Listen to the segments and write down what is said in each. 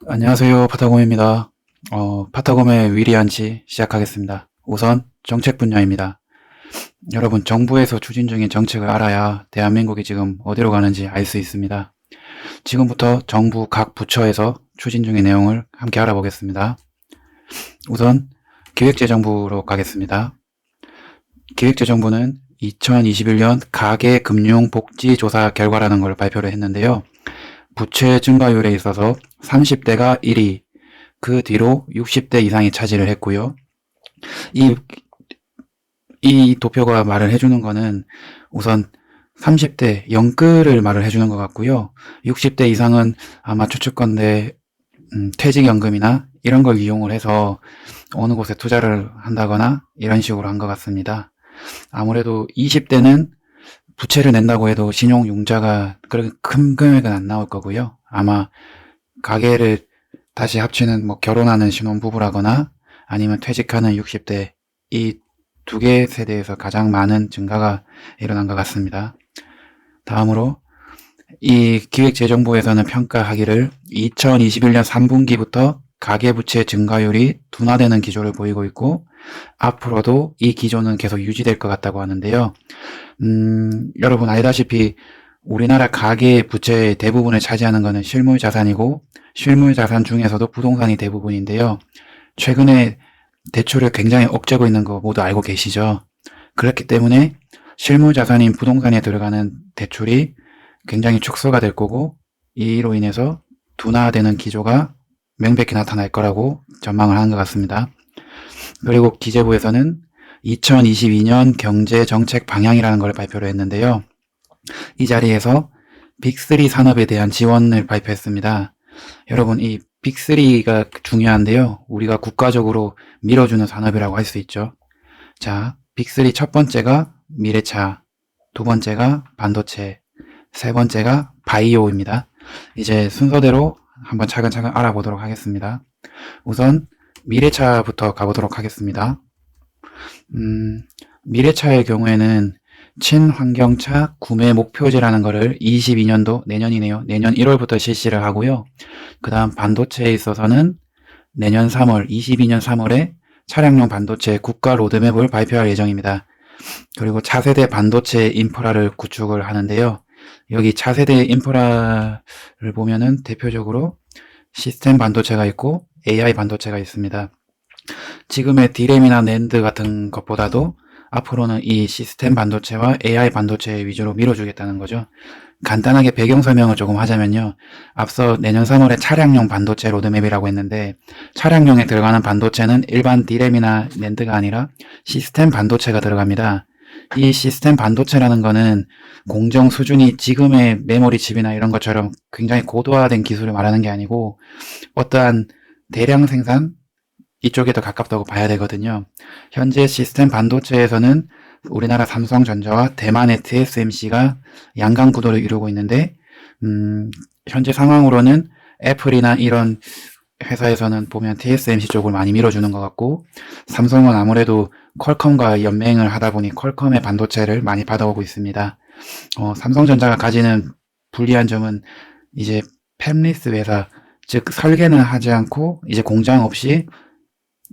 안녕하세요. 파타곰입니다. 파타곰의 위리안치 시작하겠습니다. 우선 정책 분야입니다. 여러분, 정부에서 추진 중인 정책을 알아야 대한민국이 지금 어디로 가는지 알 수 있습니다. 지금부터 정부 각 부처에서 추진 중인 내용을 함께 알아보겠습니다. 우선 기획재정부로 가겠습니다. 기획재정부는 2021년 가계금융복지조사 결과라는 걸 발표를 했는데요. 부채 증가율에 있어서 30대가 1위, 그 뒤로 60대 이상이 차지를 했고요. 이 도표가 말을 해주는 거는 우선 30대 영끌을 말을 해주는 것 같고요. 60대 이상은 아마 추측건데 퇴직연금이나 이런 걸 이용을 해서 어느 곳에 투자를 한다거나 이런 식으로 한 것 같습니다. 아무래도 20대는 부채를 낸다고 해도 신용융자가 그렇게 큰 금액은 안 나올 거고요. 아마 가계를 다시 합치는 결혼하는 신혼부부라거나 아니면 퇴직하는 60대 이 두 개 세대에서 가장 많은 증가가 일어난 것 같습니다. 다음으로 이 기획재정부에서는 평가하기를 2021년 3분기부터 가계부채 증가율이 둔화되는 기조를 보이고 있고 앞으로도 이 기조는 계속 유지될 것 같다고 하는데요. 여러분 알다시피 우리나라 가계 부채의 대부분을 차지하는 것은 실물 자산이고 실물 자산 중에서도 부동산이 대부분인데요. 최근에 대출을 굉장히 억제고 있는 거 모두 알고 계시죠? 그렇기 때문에 실물 자산인 부동산에 들어가는 대출이 굉장히 축소가 될 거고 이로 인해서 둔화되는 기조가 명백히 나타날 거라고 전망을 하는 것 같습니다. 그리고 기재부에서는 2022년 경제정책 방향이라는 걸 발표를 했는데요. 이 자리에서 빅3 산업에 대한 지원을 발표했습니다. 여러분, 이 빅3가 중요한데요. 우리가 국가적으로 밀어주는 산업이라고 할 수 있죠. 자, 빅3 첫 번째가 미래차, 두 번째가 반도체, 세 번째가 바이오입니다. 이제 순서대로 한번 차근차근 알아보도록 하겠습니다. 우선 미래차부터 가보도록 하겠습니다. 미래차의 경우에는 친환경차 구매 목표제라는 거를 22년도 내년이네요. 내년 1월부터 실시를 하고요. 그 다음 반도체에 있어서는 내년 3월, 22년 3월에 차량용 반도체 국가 로드맵을 발표할 예정입니다. 그리고 차세대 반도체 인프라를 구축을 하는데요. 여기 차세대 인프라를 보면은 대표적으로 시스템 반도체가 있고 AI 반도체가 있습니다. 지금의 D램이나 낸드 같은 것보다도 앞으로는 이 시스템 반도체와 AI 반도체 위주로 밀어주겠다는 거죠. 간단하게 배경 설명을 조금 하자면요. 앞서 내년 3월에 차량용 반도체 로드맵이라고 했는데 차량용에 들어가는 반도체는 일반 D램이나 낸드가 아니라 시스템 반도체가 들어갑니다. 이 시스템 반도체라는 거는 공정 수준이 지금의 메모리 칩이나 이런 것처럼 굉장히 고도화된 기술을 말하는 게 아니고 어떠한 대량 생산 이쪽에 더 가깝다고 봐야 되거든요. 현재 시스템 반도체에서는 우리나라 삼성전자와 대만의 TSMC가 양강 구도를 이루고 있는데 현재 상황으로는 애플이나 이런 회사에서는 보면 TSMC 쪽을 많이 밀어주는 것 같고 삼성은 아무래도 퀄컴과 연맹을 하다 보니 퀄컴의 반도체를 많이 받아오고 있습니다. 삼성전자가 가지는 불리한 점은 이제 팹리스 회사, 즉 설계는 하지 않고 이제 공장 없이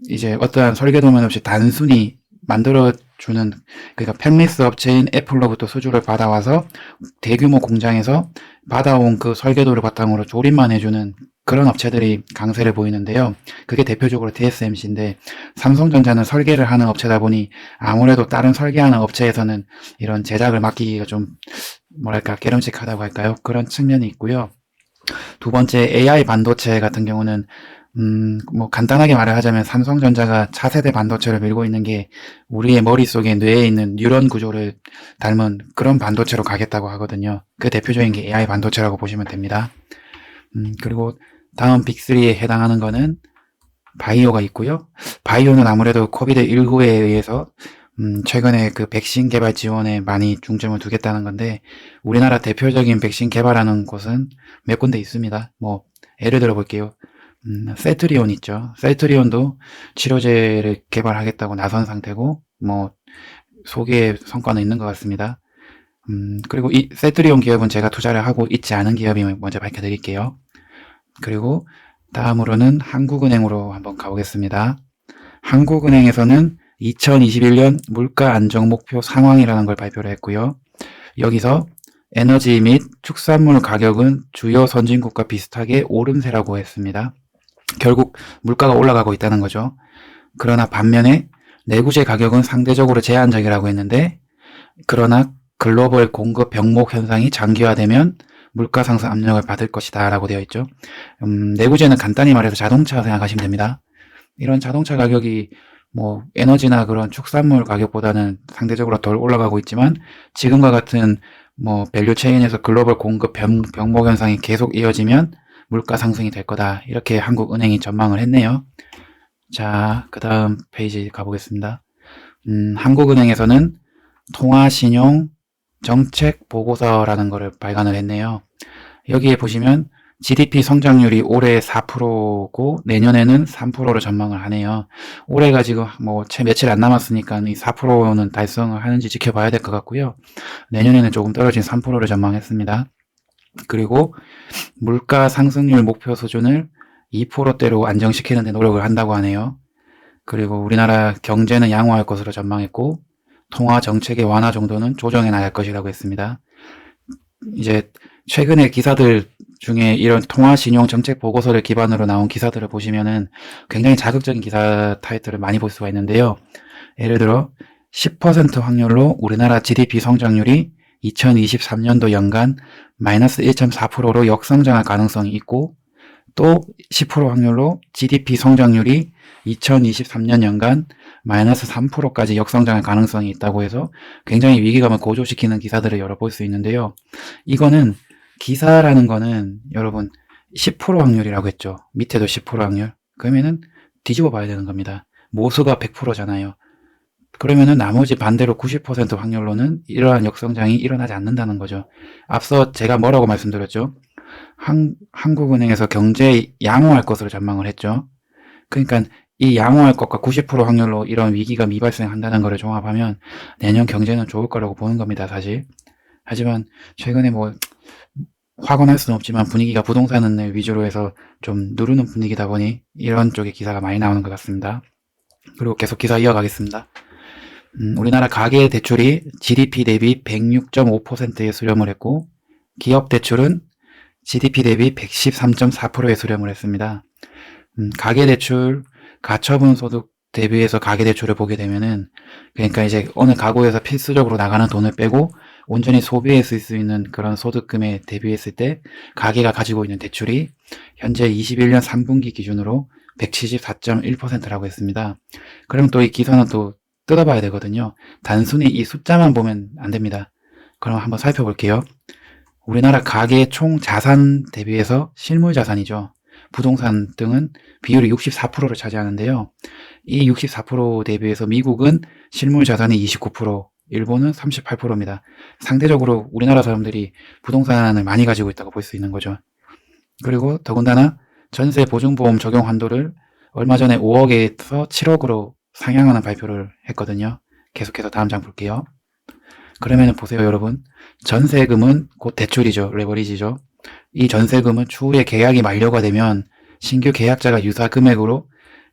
이제 어떠한 설계도면 없이 단순히 만들어주는 그러니까 팹리스 업체인 애플로부터 수주를 받아와서 대규모 공장에서 받아온 그 설계도를 바탕으로 조립만 해주는 그런 업체들이 강세를 보이는데요. 그게 대표적으로 TSMC인데 삼성전자는 설계를 하는 업체다 보니 아무래도 다른 설계하는 업체에서는 이런 제작을 맡기기가 좀 뭐랄까 깨름직하다고 할까요? 그런 측면이 있고요. 두 번째 AI 반도체 같은 경우는 간단하게 말을 하자면 삼성전자가 차세대 반도체를 밀고 있는 게 우리의 머릿속에 뇌에 있는 뉴런 구조를 닮은 그런 반도체로 가겠다고 하거든요. 그 대표적인 게 AI 반도체라고 보시면 됩니다. 그리고 다음 빅3에 해당하는 거는 바이오가 있고요. 바이오는 아무래도 코비드19에 의해서 최근에 그 백신 개발 지원에 많이 중점을 두겠다는 건데 우리나라 대표적인 백신 개발하는 곳은 몇 군데 있습니다. 예를 들어 볼게요. 셀트리온 있죠. 셀트리온도 치료제를 개발하겠다고 나선 상태고, 소기의 성과는 있는 것 같습니다. 그리고 이 셀트리온 기업은 제가 투자를 하고 있지 않은 기업임을 먼저 밝혀드릴게요. 그리고 다음으로는 한국은행으로 한번 가보겠습니다. 한국은행에서는 2021년 물가 안정 목표 상황이라는 걸 발표를 했고요. 여기서 에너지 및 축산물 가격은 주요 선진국과 비슷하게 오름세라고 했습니다. 결국 물가가 올라가고 있다는 거죠. 그러나 반면에 내구재 가격은 상대적으로 제한적이라고 했는데, 그러나 글로벌 공급 병목 현상이 장기화되면 물가 상승 압력을 받을 것이다 라고 되어 있죠. 내구재는 간단히 말해서 자동차 생각하시면 됩니다. 이런 자동차 가격이 뭐 에너지나 그런 축산물 가격보다는 상대적으로 덜 올라가고 있지만, 지금과 같은 뭐 밸류 체인에서 글로벌 공급 병목 현상이 계속 이어지면 물가 상승이 될 거다, 이렇게 한국은행이 전망을 했네요. 자, 그 다음 페이지 가보겠습니다. 한국은행에서는 통화신용 정책 보고서라는 것을 발간을 했네요. 여기에 보시면 GDP 성장률이 올해 4%고 내년에는 3%로 전망을 하네요. 올해가 지금 뭐 채 며칠 안 남았으니까 이 4%는 달성을 하는지 지켜봐야 될 것 같고요. 내년에는 조금 떨어진 3%를 전망했습니다. 그리고 물가 상승률 목표 수준을 2%대로 안정시키는 데 노력을 한다고 하네요. 그리고 우리나라 경제는 양호할 것으로 전망했고, 통화 정책의 완화 정도는 조정해 나갈 것이라고 했습니다. 이제 최근에 기사들 중에 이런 통화 신용 정책 보고서를 기반으로 나온 기사들을 보시면은 굉장히 자극적인 기사 타이틀을 많이 볼 수가 있는데요. 예를 들어 10% 확률로 우리나라 GDP 성장률이 2023년도 연간 마이너스 1.4%로 역성장할 가능성이 있고, 또 10% 확률로 GDP 성장률이 2023년 연간 마이너스 3%까지 역성장할 가능성이 있다고 해서 굉장히 위기감을 고조시키는 기사들을 여러 볼 수 있는데요. 이거는 기사라는 거는 여러분 10% 확률이라고 했죠. 밑에도 10% 확률. 그러면은 뒤집어 봐야 되는 겁니다. 모수가 100%잖아요. 그러면은 나머지 반대로 90% 확률로는 이러한 역성장이 일어나지 않는다는 거죠. 앞서 제가 뭐라고 말씀드렸죠? 한국은행에서 경제 양호할 것으로 전망을 했죠. 그러니까 이 양호할 것과 90% 확률로 이런 위기가 미발생한다는 것을 종합하면 내년 경제는 좋을 거라고 보는 겁니다, 사실. 하지만 최근에 뭐 확언할 수는 없지만 분위기가 부동산을 위주로 해서 좀 누르는 분위기다 보니 이런 쪽의 기사가 많이 나오는 것 같습니다. 그리고 계속 기사 이어가겠습니다. 우리나라 가계 대출이 GDP 대비 106.5%에 수렴을 했고, 기업 대출은 GDP 대비 113.4%에 수렴을 했습니다. 가계대출, 가처분 소득 대비해서 가계대출을 보게 되면은, 그러니까 이제 어느 가구에서 필수적으로 나가는 돈을 빼고 온전히 소비에 쓸 수 있는 그런 소득금에 대비했을 때 가계가 가지고 있는 대출이 현재 21년 3분기 기준으로 174.1%라고 했습니다. 그럼 또 이 기사는 또 뜯어봐야 되거든요. 단순히 이 숫자만 보면 안 됩니다. 그럼 한번 살펴볼게요. 우리나라 가계 총 자산 대비해서 실물 자산이죠. 부동산 등은 비율이 64%를 차지하는데요. 이 64% 대비해서 미국은 실물 자산이 29%, 일본은 38%입니다. 상대적으로 우리나라 사람들이 부동산을 많이 가지고 있다고 볼 수 있는 거죠. 그리고 더군다나 전세 보증보험 적용 한도를 얼마 전에 5억에서 7억으로 상향하는 발표를 했거든요. 계속해서 다음 장 볼게요. 그러면 보세요, 여러분. 전세금은 곧 대출이죠. 레버리지죠. 이 전세금은 추후에 계약이 만료가 되면 신규 계약자가 유사 금액으로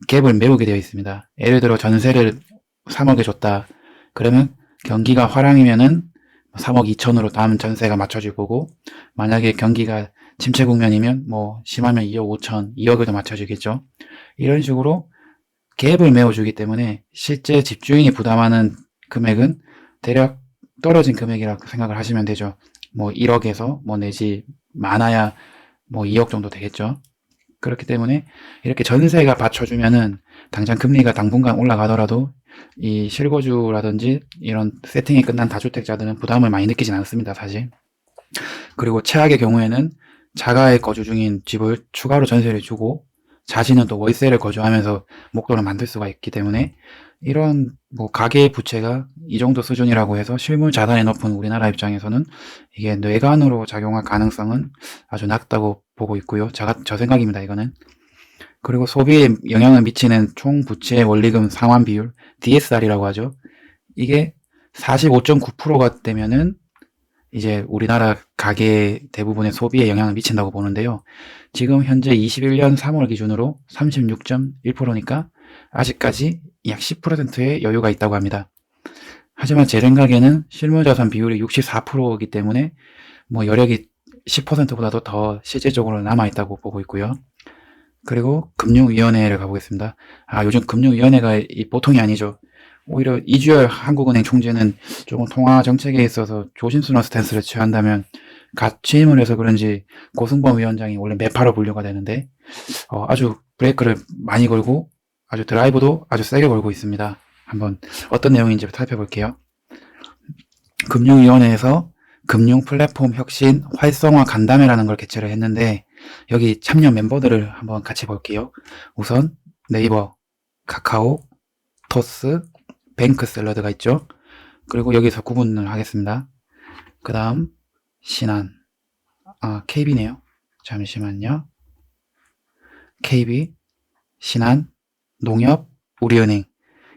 갭을 메우게 되어 있습니다. 예를 들어 전세를 3억에 줬다. 그러면 경기가 화랑이면은 3억 2천으로 다음 전세가 맞춰질 거고, 만약에 경기가 침체 국면이면 뭐 심하면 2억 5천, 2억을 더 맞춰주겠죠. 이런 식으로 갭을 메워주기 때문에 실제 집주인이 부담하는 금액은 대략 떨어진 금액이라고 생각을 하시면 되죠. 뭐 1억에서 뭐 내지 많아야 뭐 2억 정도 되겠죠. 그렇기 때문에 이렇게 전세가 받쳐주면은 당장 금리가 당분간 올라가더라도 이 실거주라든지 이런 세팅이 끝난 다주택자들은 부담을 많이 느끼진 않습니다, 사실. 그리고 최악의 경우에는 자가에 거주 중인 집을 추가로 전세를 주고 자신은 또 월세를 거주하면서 목돈을 만들 수가 있기 때문에 이런 뭐 가계 부채가 이 정도 수준이라고 해서 실물 자산이 높은 우리나라 입장에서는 이게 뇌관으로 작용할 가능성은 아주 낮다고 보고 있고요. 저 생각입니다, 이거는. 그리고 소비에 영향을 미치는 총 부채 원리금 상환 비율, DSR이라고 하죠. 이게 45.9%가 되면은 이제 우리나라 가계 대부분의 소비에 영향을 미친다고 보는데요. 지금 현재 21년 3월 기준으로 36.1%니까 아직까지 약 10%의 여유가 있다고 합니다. 하지만 제 생각에는 실물자산 비율이 64%이기 때문에 뭐 여력이 10%보다도 더 실질적으로 남아있다고 보고 있고요. 그리고 금융위원회를 가보겠습니다. 요즘 금융위원회가 보통이 아니죠. 오히려 이주열 한국은행 총재는 조금 통화 정책에 있어서 조심스러운 스탠스를 취한다면 갓 취임을 해서 그런지 고승범 위원장이 원래 매파로 분류가 되는데 아주 브레이크를 많이 걸고 아주 드라이브도 아주 세게 걸고 있습니다. 한번 어떤 내용인지 살펴볼게요. 금융위원회에서 금융 플랫폼 혁신 활성화 간담회라는 걸 개최를 했는데 여기 참여 멤버들을 한번 같이 볼게요. 우선 네이버, 카카오, 토스, 뱅크샐러드가 있죠. 그리고 여기서 구분을 하겠습니다. 그 다음 신한, KB네요. 잠시만요. KB, 신한, 농협, 우리은행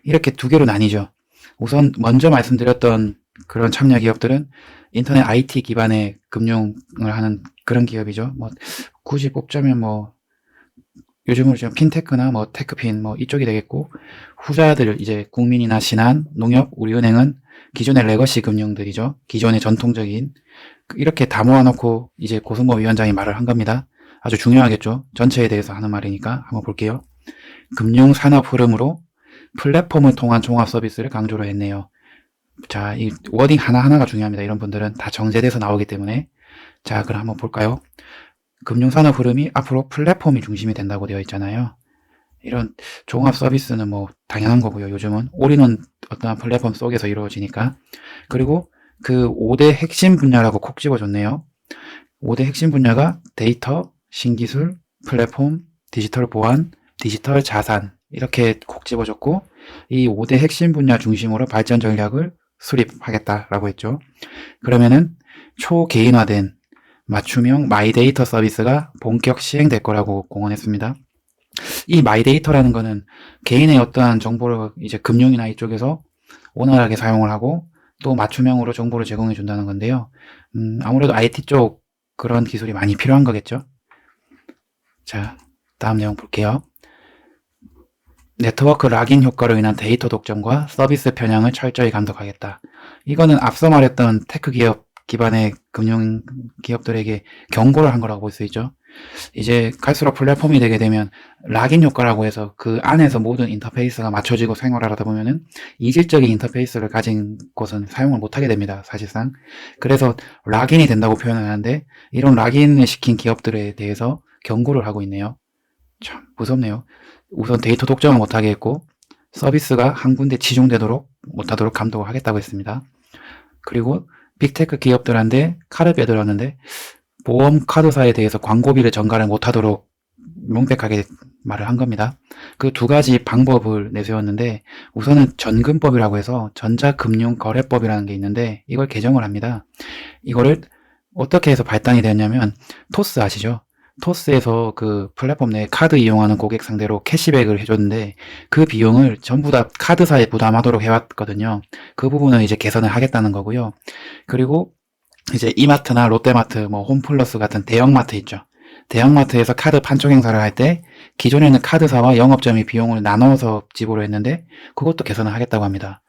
이렇게 두 개로 나뉘죠. 우선 먼저 말씀드렸던 그런 참여 기업들은 인터넷 IT 기반의 금융을 하는 그런 기업이죠. 뭐 굳이 뽑자면 뭐 요즘으로 지금 핀테크나 뭐 테크핀 뭐 이쪽이 되겠고, 후자들 이제 국민이나 신한, 농협, 우리은행은 기존의 레거시 금융들이죠. 기존의 전통적인 이렇게 다 모아놓고 이제 고승범 위원장이 말을 한 겁니다. 아주 중요하겠죠. 전체에 대해서 하는 말이니까 한번 볼게요. 금융산업 흐름으로 플랫폼을 통한 종합 서비스를 강조를 했네요. 자, 이 워딩 하나하나가 중요합니다. 이런 분들은 다 정제돼서 나오기 때문에. 자, 그럼 한번 볼까요? 금융산업 흐름이 앞으로 플랫폼이 중심이 된다고 되어 있잖아요. 이런 종합 서비스는 뭐 당연한 거고요. 요즘은 올인원 어떠한 플랫폼 속에서 이루어지니까. 그리고 그 5대 핵심 분야라고 콕 집어줬네요. 5대 핵심 분야가 데이터, 신기술, 플랫폼, 디지털 보안, 디지털 자산 이렇게 콕 집어줬고, 이 5대 핵심 분야 중심으로 발전 전략을 수립하겠다라고 했죠. 그러면은 초개인화된 맞춤형 마이데이터 서비스가 본격 시행될 거라고 공언했습니다. 이 마이데이터라는 거는 개인의 어떠한 정보를 이제 금융이나 이쪽에서 원활하게 사용을 하고 또 맞춤형으로 정보를 제공해 준다는 건데요. 아무래도 IT 쪽 그런 기술이 많이 필요한 거겠죠. 자, 다음 내용 볼게요. 네트워크 락인 효과로 인한 데이터 독점과 서비스 편향을 철저히 감독하겠다. 이거는 앞서 말했던 테크 기업 기반의 금융 기업들에게 경고를 한 거라고 볼 수 있죠. 이제 갈수록 플랫폼이 되게 되면 락인 효과라고 해서 그 안에서 모든 인터페이스가 맞춰지고 생활을 하다 보면은 이질적인 인터페이스를 가진 곳은 사용을 못하게 됩니다. 사실상. 그래서 락인이 된다고 표현을 하는데 이런 락인을 시킨 기업들에 대해서 경고를 하고 있네요. 참 무섭네요. 우선 데이터 독점을 못하게 했고 서비스가 한 군데 치중되도록 못하도록 감독을 하겠다고 했습니다. 그리고 빅테크 기업들한테 칼을 빼들었는데 보험 카드사에 대해서 광고비를 전가를 못하도록 명백하게 말을 한 겁니다. 그 두 가지 방법을 내세웠는데 우선은 전금법이라고 해서 전자금융거래법이라는 게 있는데 이걸 개정을 합니다. 이거를 어떻게 해서 발단이 되었냐면 토스 아시죠? 토스에서 그 플랫폼 내 카드 이용하는 고객 상대로 캐시백을 해줬는데 그 비용을 전부 다 카드사에 부담하도록 해왔거든요. 그 부분은 이제 개선을 하겠다는 거고요. 그리고 이제 이마트나 롯데마트, 뭐 홈플러스 같은 대형마트 있죠. 대형마트에서 카드 판촉 행사를 할 때 기존에는 카드사와 영업점이 비용을 나눠서 지불을 했는데 그것도 개선을 하겠다고 합니다.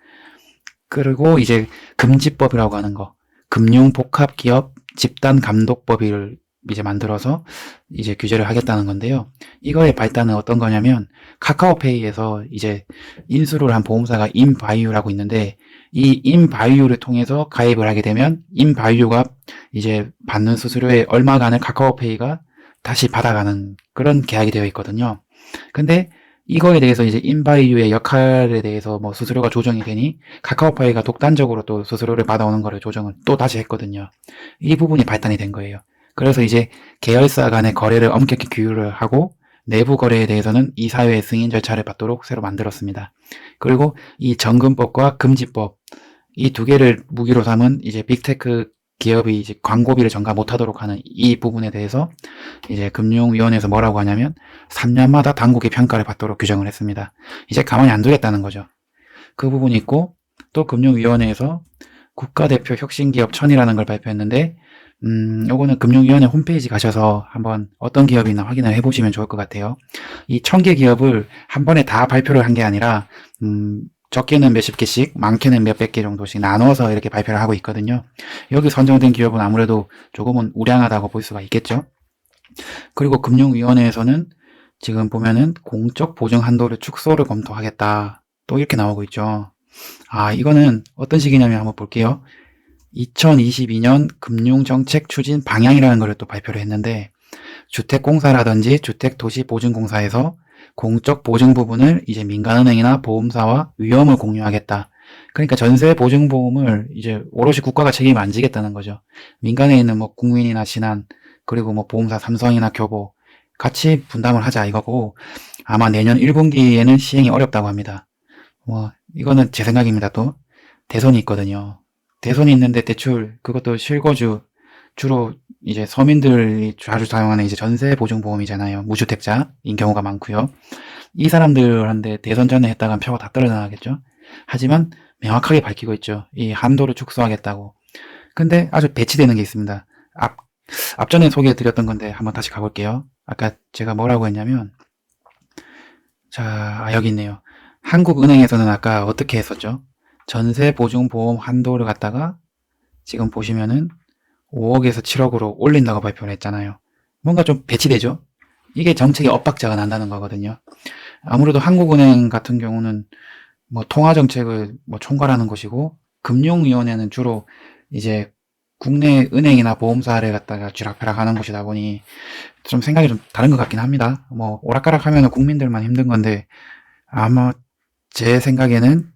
그리고 이제 금지법이라고 하는 거, 금융복합기업 집단감독법을 이제 만들어서 이제 규제를 하겠다는 건데요. 이거의 발단은 어떤 거냐면 카카오페이에서 이제 인수를 한 보험사가 인바이유라고 있는데 이 인바이유를 통해서 가입을 하게 되면 인바이유가 이제 받는 수수료의 얼마간을 카카오페이가 다시 받아가는 그런 계약이 되어 있거든요. 근데 이거에 대해서 이제 인바이유의 역할에 대해서 뭐 수수료가 조정이 되니 카카오페이가 독단적으로 또 수수료를 받아오는 거를 조정을 또 다시 했거든요. 이 부분이 발단이 된 거예요. 그래서 이제 계열사 간의 거래를 엄격히 규율을 하고 내부 거래에 대해서는 이사회의 승인 절차를 받도록 새로 만들었습니다. 그리고 이 정금법과 금지법 이 두 개를 무기로 삼은 이제 빅테크 기업이 이제 광고비를 전가 못하도록 하는 이 부분에 대해서 이제 금융위원회에서 뭐라고 하냐면 3년마다 당국의 평가를 받도록 규정을 했습니다. 이제 가만히 안 두겠다는 거죠. 그 부분이 있고 또 금융위원회에서 국가대표 혁신기업 1000이라는 걸 발표했는데 요거는 금융위원회 홈페이지 가셔서 한번 어떤 기업이나 확인을 해보시면 좋을 것 같아요. 이 1000개 기업을 한 번에 다 발표를 한 게 아니라 적게는 몇십 개씩, 많게는 몇백 개 정도씩 나눠서 이렇게 발표를 하고 있거든요. 여기 선정된 기업은 아무래도 조금은 우량하다고 볼 수가 있겠죠. 그리고 금융위원회에서는 지금 보면은 공적 보증 한도를 축소를 검토하겠다. 또 이렇게 나오고 있죠. 이거는 어떤 식이냐면 한번 볼게요. 2022년 금융정책 추진 방향이라는 것을 또 발표를 했는데 주택공사라든지 주택도시보증공사에서 공적 보증 부분을 이제 민간은행이나 보험사와 위험을 공유하겠다. 그러니까 전세보증보험을 이제 오롯이 국가가 책임을 안 지겠다는 거죠. 민간에 있는 뭐 국민이나 신한 그리고 뭐 보험사 삼성이나 교보 같이 분담을 하자 이거고 아마 내년 1분기에는 시행이 어렵다고 합니다. 뭐 이거는 제 생각입니다. 또 대선이 있거든요. 대선이 있는데 대출 그것도 실거주 주로 이제 서민들이 자주 사용하는 이제 전세 보증 보험이잖아요. 무주택자인 경우가 많고요. 이 사람들한테 대선 전에 했다간 표가 다 떨어져나가겠죠. 하지만 명확하게 밝히고 있죠. 이 한도를 축소하겠다고. 근데 아주 배치되는 게 있습니다. 앞전에 소개해드렸던 건데 한번 다시 가볼게요. 아까 제가 뭐라고 했냐면 자, 여기 있네요. 한국은행에서는 아까 어떻게 했었죠? 전세보증보험 한도를 갖다가 지금 보시면은 5억에서 7억으로 올린다고 발표를 했잖아요. 뭔가 좀 배치되죠? 이게 정책의 엇박자가 난다는 거거든요. 아무래도 한국은행 같은 경우는 뭐 통화정책을 뭐 총괄하는 것이고 금융위원회는 주로 이제 국내 은행이나 보험사를 갖다가 쥐락펴락 하는 곳이다 보니 좀 생각이 좀 다른 것 같긴 합니다. 뭐 오락가락 하면 국민들만 힘든 건데 아마 제 생각에는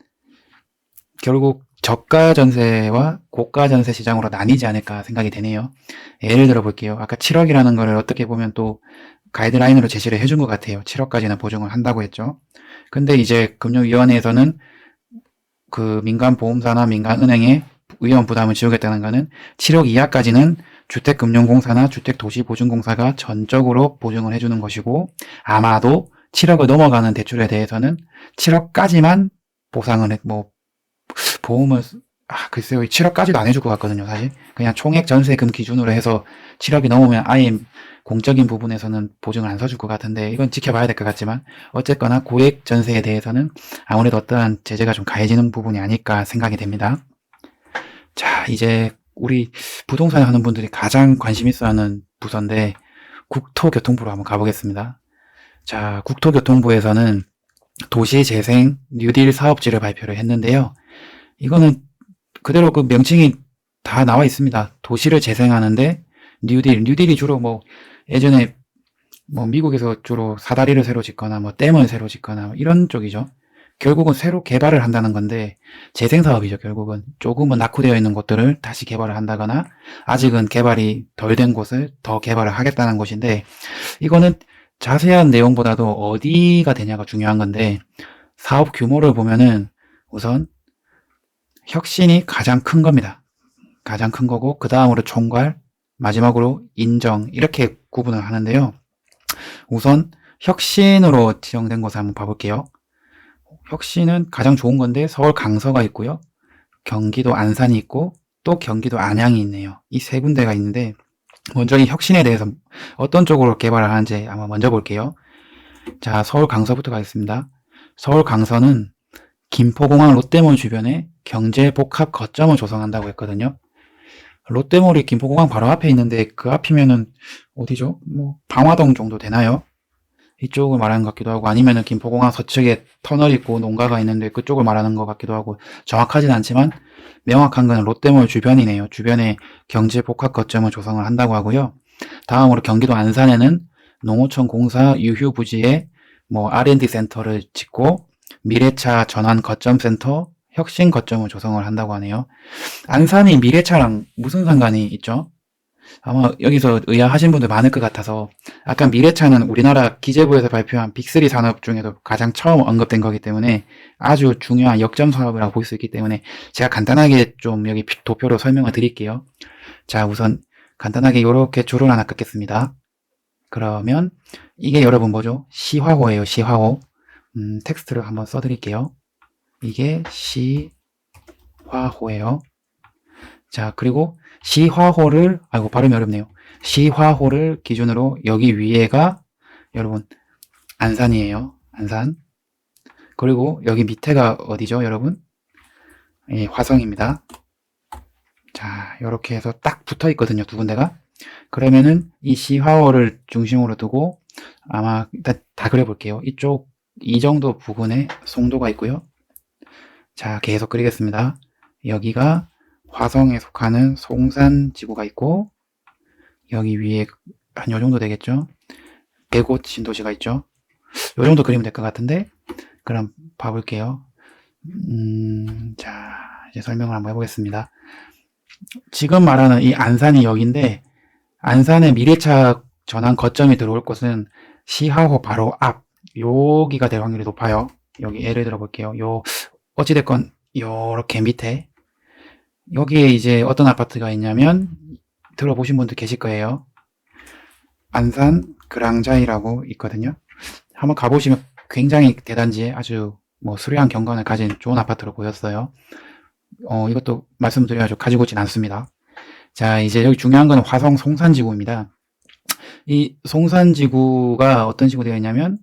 결국 저가 전세와 고가 전세 시장으로 나뉘지 않을까 생각이 되네요. 예를 들어 볼게요. 아까 7억이라는 거를 어떻게 보면 또 가이드라인으로 제시를 해준 것 같아요. 7억까지는 보증을 한다고 했죠. 근데 이제 금융위원회에서는 그 민간 보험사나 민간 은행에 위험 부담을 지우겠다는 거는 7억 이하까지는 주택금융공사나 주택도시보증공사가 전적으로 보증을 해주는 것이고 아마도 7억을 넘어가는 대출에 대해서는 7억까지만 보상을 보험을 글쎄요 7억까지도 안 해줄 것 같거든요. 사실 그냥 총액 전세금 기준으로 해서 7억이 넘으면 아예 공적인 부분에서는 보증을 안 서줄 것 같은데 이건 지켜봐야 될 것 같지만 어쨌거나 고액 전세에 대해서는 아무래도 어떠한 제재가 좀 가해지는 부분이 아닐까 생각이 됩니다. 자, 이제 우리 부동산 하는 분들이 가장 관심 있어 하는 부서인데 국토교통부로 한번 가보겠습니다. 자, 국토교통부에서는 도시재생 뉴딜 사업지를 발표를 했는데요. 이거는 그대로 그 명칭이 다 나와 있습니다. 도시를 재생하는데 뉴딜이 주로 뭐 예전에 뭐 미국에서 주로 사다리를 새로 짓거나 뭐 댐을 새로 짓거나 뭐 이런 쪽이죠. 결국은 새로 개발을 한다는 건데 재생 사업이죠. 결국은 조금은 낙후되어 있는 곳들을 다시 개발을 한다거나 아직은 개발이 덜 된 곳을 더 개발을 하겠다는 것인데 이거는 자세한 내용보다도 어디가 되냐가 중요한 건데 사업 규모를 보면은 우선 혁신이 가장 큰 겁니다. 가장 큰 거고 그 다음으로 총괄, 마지막으로 인정 이렇게 구분을 하는데요. 우선 혁신으로 지정된 것을 한번 봐볼게요. 혁신은 가장 좋은 건데 서울 강서가 있고요. 경기도 안산이 있고 또 경기도 안양이 있네요. 이 세 군데가 있는데 먼저 이 혁신에 대해서 어떤 쪽으로 개발을 하는지 한번 먼저 볼게요. 자, 서울 강서부터 가겠습니다. 서울 강서는 김포공항 롯데몰 주변에 경제복합 거점을 조성한다고 했거든요. 롯데몰이 김포공항 바로 앞에 있는데 그 앞이면은 어디죠? 뭐 방화동 정도 되나요? 이쪽을 말하는 것 같기도 하고 아니면은 김포공항 서측에 터널 있고 농가가 있는데 그쪽을 말하는 것 같기도 하고 정확하진 않지만 명확한 건 롯데몰 주변이네요. 주변에 경제복합 거점을 조성을 한다고 하고요. 다음으로 경기도 안산에는 농어촌 공사 유휴 부지에 뭐 R&D 센터를 짓고 미래차 전환 거점 센터 혁신 거점을 조성을 한다고 하네요. 안산이 미래차랑 무슨 상관이 있죠? 아마 여기서 의아하신 분들 많을 것 같아서 아까 미래차는 우리나라 기재부에서 발표한 빅3 산업 중에도 가장 처음 언급된 거기 때문에 아주 중요한 역점 사업이라고 볼 수 있기 때문에 제가 간단하게 좀 여기 도표로 설명을 드릴게요. 자, 우선 간단하게 이렇게 줄을 하나 긋겠습니다. 그러면 이게 여러분 뭐죠? 시화호예요. 시화호. 텍스트를 한번 써드릴게요. 이게 시화호예요. 자, 그리고 시화호를, 아이고, 발음이 어렵네요. 시화호를 기준으로 여기 위에가 여러분 안산이에요. 안산. 그리고 여기 밑에가 어디죠, 여러분? 예, 화성입니다. 자, 이렇게 해서 딱 붙어 있거든요, 두 군데가. 그러면은 이 시화호를 중심으로 두고 아마 일단 다 그려볼게요. 이쪽 이 정도 부근에 송도가 있고요. 자, 계속 그리겠습니다. 여기가 화성에 속하는 송산지구가 있고, 여기 위에 한 요 정도 되겠죠? 105 신도시가 있죠? 요 정도 그리면 될 것 같은데, 그럼 봐볼게요. 자, 이제 설명을 한번 해보겠습니다. 지금 말하는 이 안산이 여기인데, 안산의 미래차 전환 거점이 들어올 곳은 시하호 바로 앞, 여기가 될 확률이 높아요. 여기 예를 들어 볼게요. 어찌됐건, 요렇게 밑에, 여기에 이제 어떤 아파트가 있냐면, 들어보신 분들 계실 거예요. 안산 그랑자이라고 있거든요. 한번 가보시면 굉장히 대단지에 아주 뭐 수려한 경관을 가진 좋은 아파트로 보였어요. 이것도 말씀드려가지고 가지고 있진 않습니다. 자, 이제 여기 중요한 건 화성 송산지구입니다. 이 송산지구가 어떤 식으로 되어 있냐면,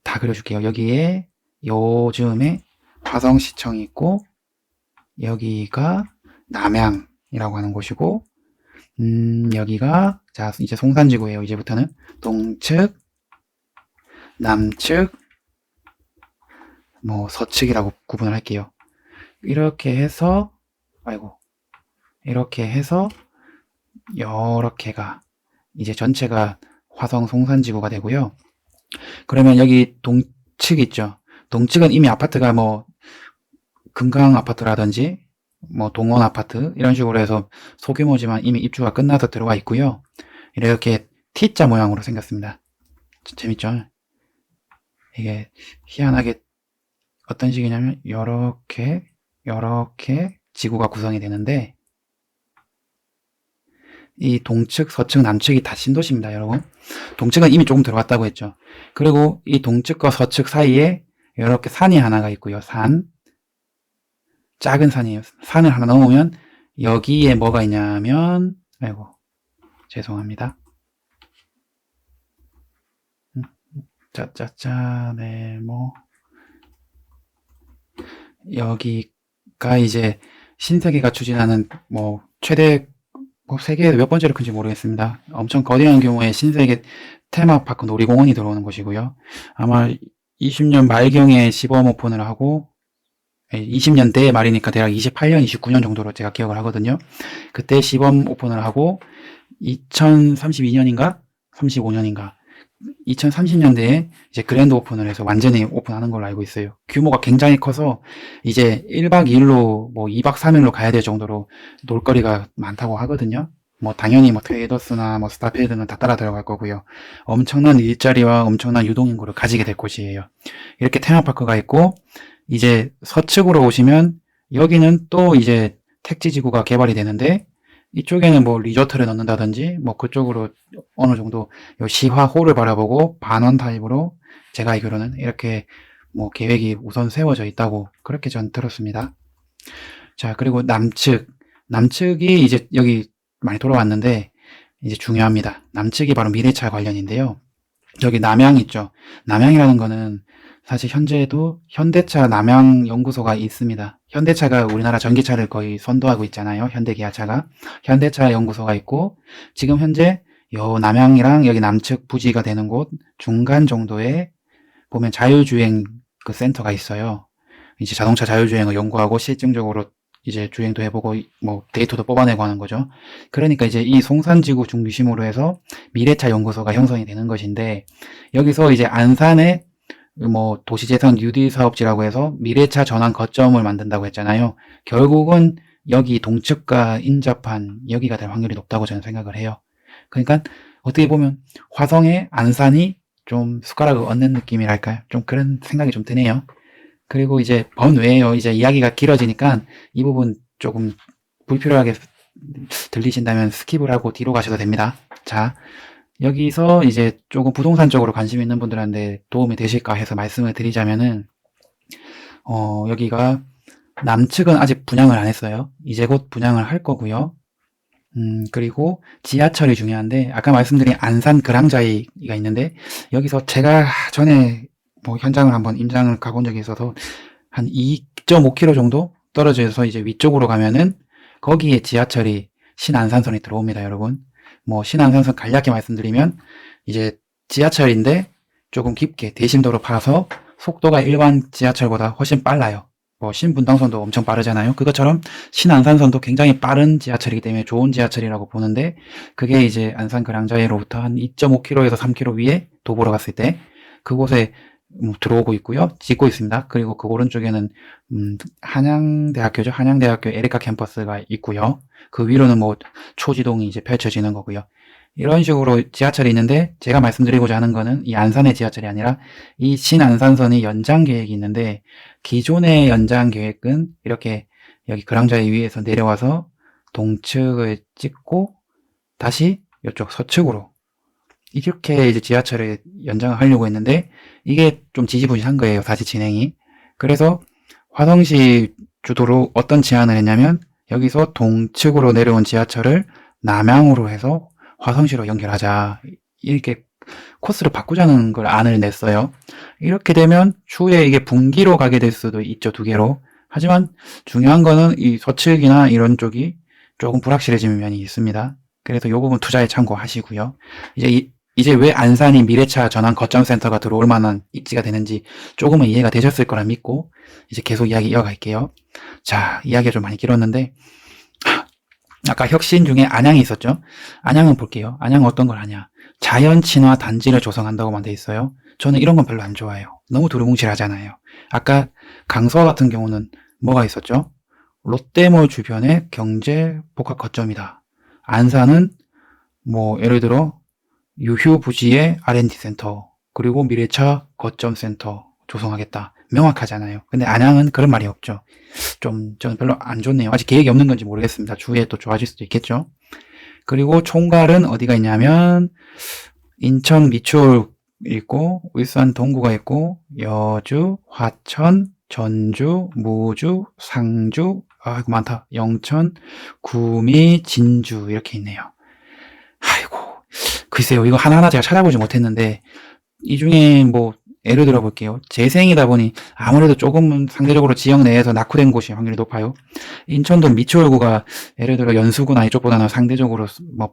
다 그려줄게요. 여기에 요즘에 화성시청이 있고, 여기가 남양이라고 하는 곳이고, 여기가, 자, 이제 송산지구예요. 이제부터는 동측, 남측, 뭐 서측이라고 구분을 할게요. 이렇게 해서, 아이고, 이렇게 해서 요렇게가 이제 전체가 화성 송산지구가 되고요. 그러면 여기 동측 있죠. 동측은 이미 아파트가 뭐 금강 아파트라든지 뭐 동원 아파트 이런 식으로 해서 소규모지만 이미 입주가 끝나서 들어와 있고요. 이렇게 T자 모양으로 생겼습니다. 재밌죠? 이게 희한하게 어떤 식이냐면 요렇게 지구가 구성이 되는데, 이 동측, 서측, 남측이 다 신도시입니다, 여러분. 동측은 이미 조금 들어갔다고 했죠. 그리고 이 동측과 서측 사이에 이렇게 산이 하나가 있고요. 작은 산이에요. 산을 하나 넘으면 여기에 뭐가 있냐면, 아이고, 죄송합니다. 짜짜짜, 네, 뭐. 여기가 이제 신세계가 추진하는 뭐 최대 세계에 몇 번째로 큰지 모르겠습니다. 엄청 거대한 규모의 신세계 테마파크 놀이공원이 들어오는 곳이고요. 아마 20년 말경에 시범 오픈을 하고 20년대 말이니까 대략 28년, 29년 정도로 제가 기억을 하거든요. 그때 시범 오픈을 하고 2032년인가 35년인가 2030년대에 이제 그랜드 오픈을 해서 완전히 오픈하는 걸로 알고 있어요. 규모가 굉장히 커서 이제 1박 2일로 뭐 2박 3일로 가야 될 정도로 놀거리가 많다고 하거든요. 뭐 당연히 뭐 트레이더스나 뭐 스타필드는 다 따라 들어갈 거고요. 엄청난 일자리와 엄청난 유동인구를 가지게 될 곳이에요. 이렇게 테마파크가 있고, 이제 서측으로 오시면 여기는 또 이제 택지지구가 개발이 되는데, 이쪽에는 뭐 리조트를 넣는다든지 뭐 그쪽으로 어느 정도 요 시화호를 바라보고 반원 타입으로 제가 알기로는 이렇게 뭐 계획이 우선 세워져 있다고 그렇게 전 들었습니다. 자, 그리고 남측이 이제 여기 많이 돌아왔는데 이제 중요합니다. 남측이 바로 미래차 관련인데요. 여기 남양 있죠. 남양이라는 거는 사실 현재도 현대차 남양 연구소가 있습니다. 현대차가 우리나라 전기차를 거의 선도하고 있잖아요. 현대기아차가. 현대차 연구소가 있고, 지금 현재 요 남양이랑 여기 남측 부지가 되는 곳 중간 정도에 보면 자율주행 그 센터가 있어요. 이제 자동차 자율주행을 연구하고 실증적으로 이제 주행도 해보고 뭐 데이터도 뽑아내고 하는 거죠. 그러니까 이제 이 송산지구 중심으로 해서 미래차 연구소가 형성이 되는 것인데, 여기서 이제 안산에 뭐 도시재생 뉴딜 사업지라고 해서 미래차 전환 거점을 만든다고 했잖아요. 결국은 여기 동측과 인접한 여기가 될 확률이 높다고 저는 생각을 해요. 그러니까 어떻게 보면 화성의 안산이 좀 숟가락을 얹는 느낌이랄까요? 좀 그런 생각이 좀 드네요. 그리고 이제 번외에요. 이제 이야기가 길어지니까 이 부분 조금 불필요하게 들리신다면 스킵을 하고 뒤로 가셔도 됩니다. 자, 여기서 이제 조금 부동산 쪽으로 관심 있는 분들한테 도움이 되실까 해서 말씀을 드리자면은, 여기가 남측은 아직 분양을 안 했어요. 이제 곧 분양을 할 거고요. 그리고 지하철이 중요한데, 아까 말씀드린 안산 그랑자이가 있는데, 여기서 제가 전에 뭐 현장을 한번 임장을 가본 적이 있어서, 한 2.5km 정도 떨어져서 이제 위쪽으로 가면은, 거기에 지하철이 신안산선이 들어옵니다, 여러분. 뭐, 신안산선 간략히 말씀드리면, 이제 지하철인데, 조금 깊게 대심도로 파서, 속도가 일반 지하철보다 훨씬 빨라요. 뭐 신분당선도 엄청 빠르잖아요. 그것처럼 신안산선도 굉장히 빠른 지하철이기 때문에 좋은 지하철이라고 보는데, 그게 이제 안산 그랑자이로부터 한 2.5km에서 3km 위에 도보로 갔을 때 그곳에 들어오고 있고요. 짓고 있습니다. 그리고 그 오른쪽에는 한양대학교죠. 한양대학교 에리카 캠퍼스가 있고요. 그 위로는 뭐 초지동이 이제 펼쳐지는 거고요. 이런 식으로 지하철이 있는데, 제가 말씀드리고자 하는 거는 이 안산의 지하철이 아니라 이 신안산선의 연장 계획이 있는데, 기존의 연장 계획은 이렇게 여기 그랑자의 위에서 내려와서 동측을 찍고 다시 이쪽 서측으로 이렇게 이제 지하철을 연장을 하려고 했는데, 이게 좀 지지부진한 거예요, 다시 진행이. 그래서 화성시 주도로 어떤 제안을 했냐면, 여기서 동측으로 내려온 지하철을 남향으로 해서 화성시로 연결하자, 이렇게 코스를 바꾸자는 걸 안을 냈어요. 이렇게 되면 추후에 이게 분기로 가게 될 수도 있죠, 두 개로. 하지만 중요한 거는 이 서측이나 이런 쪽이 조금 불확실해지는 면이 있습니다. 그래서 이 부분 투자에 참고하시고요. 이제 왜 안산이 미래차 전환 거점 센터가 들어올 만한 입지가 되는지 조금은 이해가 되셨을 거라 믿고 이제 계속 이야기 이어갈게요. 자, 이야기가 좀 많이 길었는데, 아까 혁신 중에 안양이 있었죠. 안양은 볼게요. 안양은 어떤 걸 하냐, 자연 친화 단지를 조성한다고만 돼 있어요. 저는 이런 건 별로 안 좋아해요. 너무 두루뭉실하잖아요. 아까 강서 같은 경우는 뭐가 있었죠? 롯데몰 주변에 경제 복합 거점이다. 안산은 뭐 예를 들어 유휴부지의 R&D 센터, 그리고 미래차 거점 센터 조성하겠다. 명확하잖아요. 근데 안양은 그런 말이 없죠. 저는 별로 안 좋네요. 아직 계획이 없는 건지 모르겠습니다. 추후에 또 좋아질 수도 있겠죠. 그리고 총괄은 어디가 있냐면, 인천 미추홀 있고, 울산 동구가 있고, 여주, 화천, 전주, 무주, 상주, 이거 많다. 영천, 구미, 진주, 이렇게 있네요. 아이고, 글쎄요. 이거 하나하나 제가 찾아보지 못했는데, 이 중에 뭐 예를 들어 볼게요. 재생이다 보니 아무래도 조금은 상대적으로 지역 내에서 낙후된 곳이 확률이 높아요. 인천도 미추홀구가 예를 들어 연수구나 이쪽보다는 상대적으로 뭐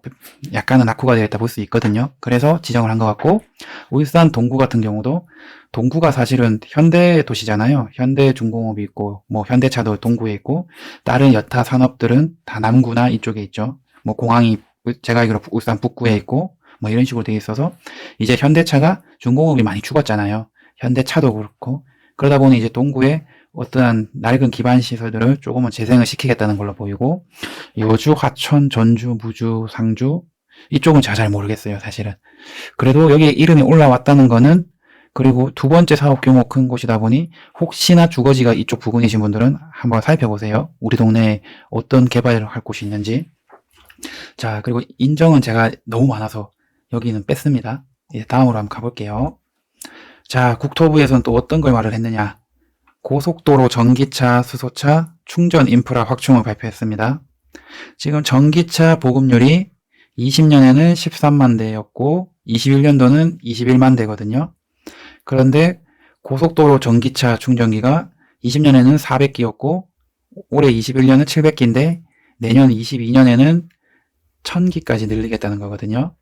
약간은 낙후가 되어 있다 볼 수 있거든요. 그래서 지정을 한 것 같고, 울산 동구 같은 경우도, 동구가 사실은 현대 도시잖아요. 현대중공업이 있고 뭐 현대차도 동구에 있고, 다른 여타 산업들은 다 남구나 이쪽에 있죠. 뭐 공항이 제가 알기로 울산 북구에 있고 뭐 이런 식으로 되어 있어서, 이제 현대차가 중공업이 많이 죽었잖아요. 현대차도 그렇고. 그러다 보니 이제 동구에 어떠한 낡은 기반 시설들을 조금은 재생을 시키겠다는 걸로 보이고, 여주, 화천, 전주, 무주, 상주 이쪽은 제가 잘 모르겠어요, 사실은. 그래도 여기 이름이 올라왔다는 거는, 그리고 두 번째 사업 규모 큰 곳이다 보니 혹시나 주거지가 이쪽 부근이신 분들은 한번 살펴보세요. 우리 동네에 어떤 개발을 할 곳이 있는지. 자, 그리고 인정은 제가 너무 많아서 여기는 뺐습니다. 이제 다음으로 한번 가볼게요. 자, 국토부에서는 또 어떤 걸 말을 했느냐. 고속도로 전기차, 수소차 충전 인프라 확충을 발표했습니다. 지금 전기차 보급률이 20년에는 13만 대였고 21년도는 21만 대거든요. 그런데 고속도로 전기차 충전기가 20년에는 400기였고 올해 21년은 700기인데 내년 22년에는 1000기까지 늘리겠다는 거거든요.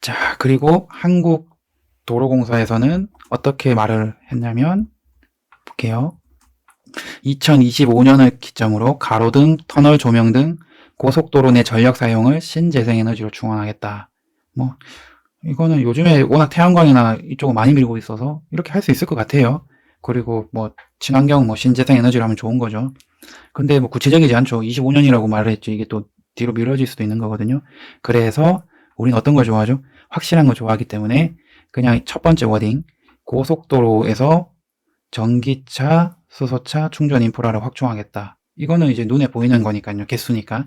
자, 그리고 한국도로공사에서는 어떻게 말을 했냐면, 볼게요. 2025년을 기점으로 가로등, 터널 조명 등 고속도로 내 전력 사용을 신재생에너지로 충원하겠다. 뭐 이거는 요즘에 워낙 태양광이나 이쪽을 많이 밀고 있어서 이렇게 할 수 있을 것 같아요. 그리고 뭐 친환경 뭐 신재생에너지로 하면 좋은 거죠. 근데 뭐 구체적이지 않죠. 25년이라고 말을 했지 이게 또 뒤로 미뤄질 수도 있는 거거든요. 그래서 우리는 어떤 걸 좋아하죠? 확실한 걸 좋아하기 때문에 그냥 첫 번째 워딩, 고속도로에서 전기차, 수소차 충전 인프라를 확충하겠다. 이거는 이제 눈에 보이는 거니까요. 개수니까.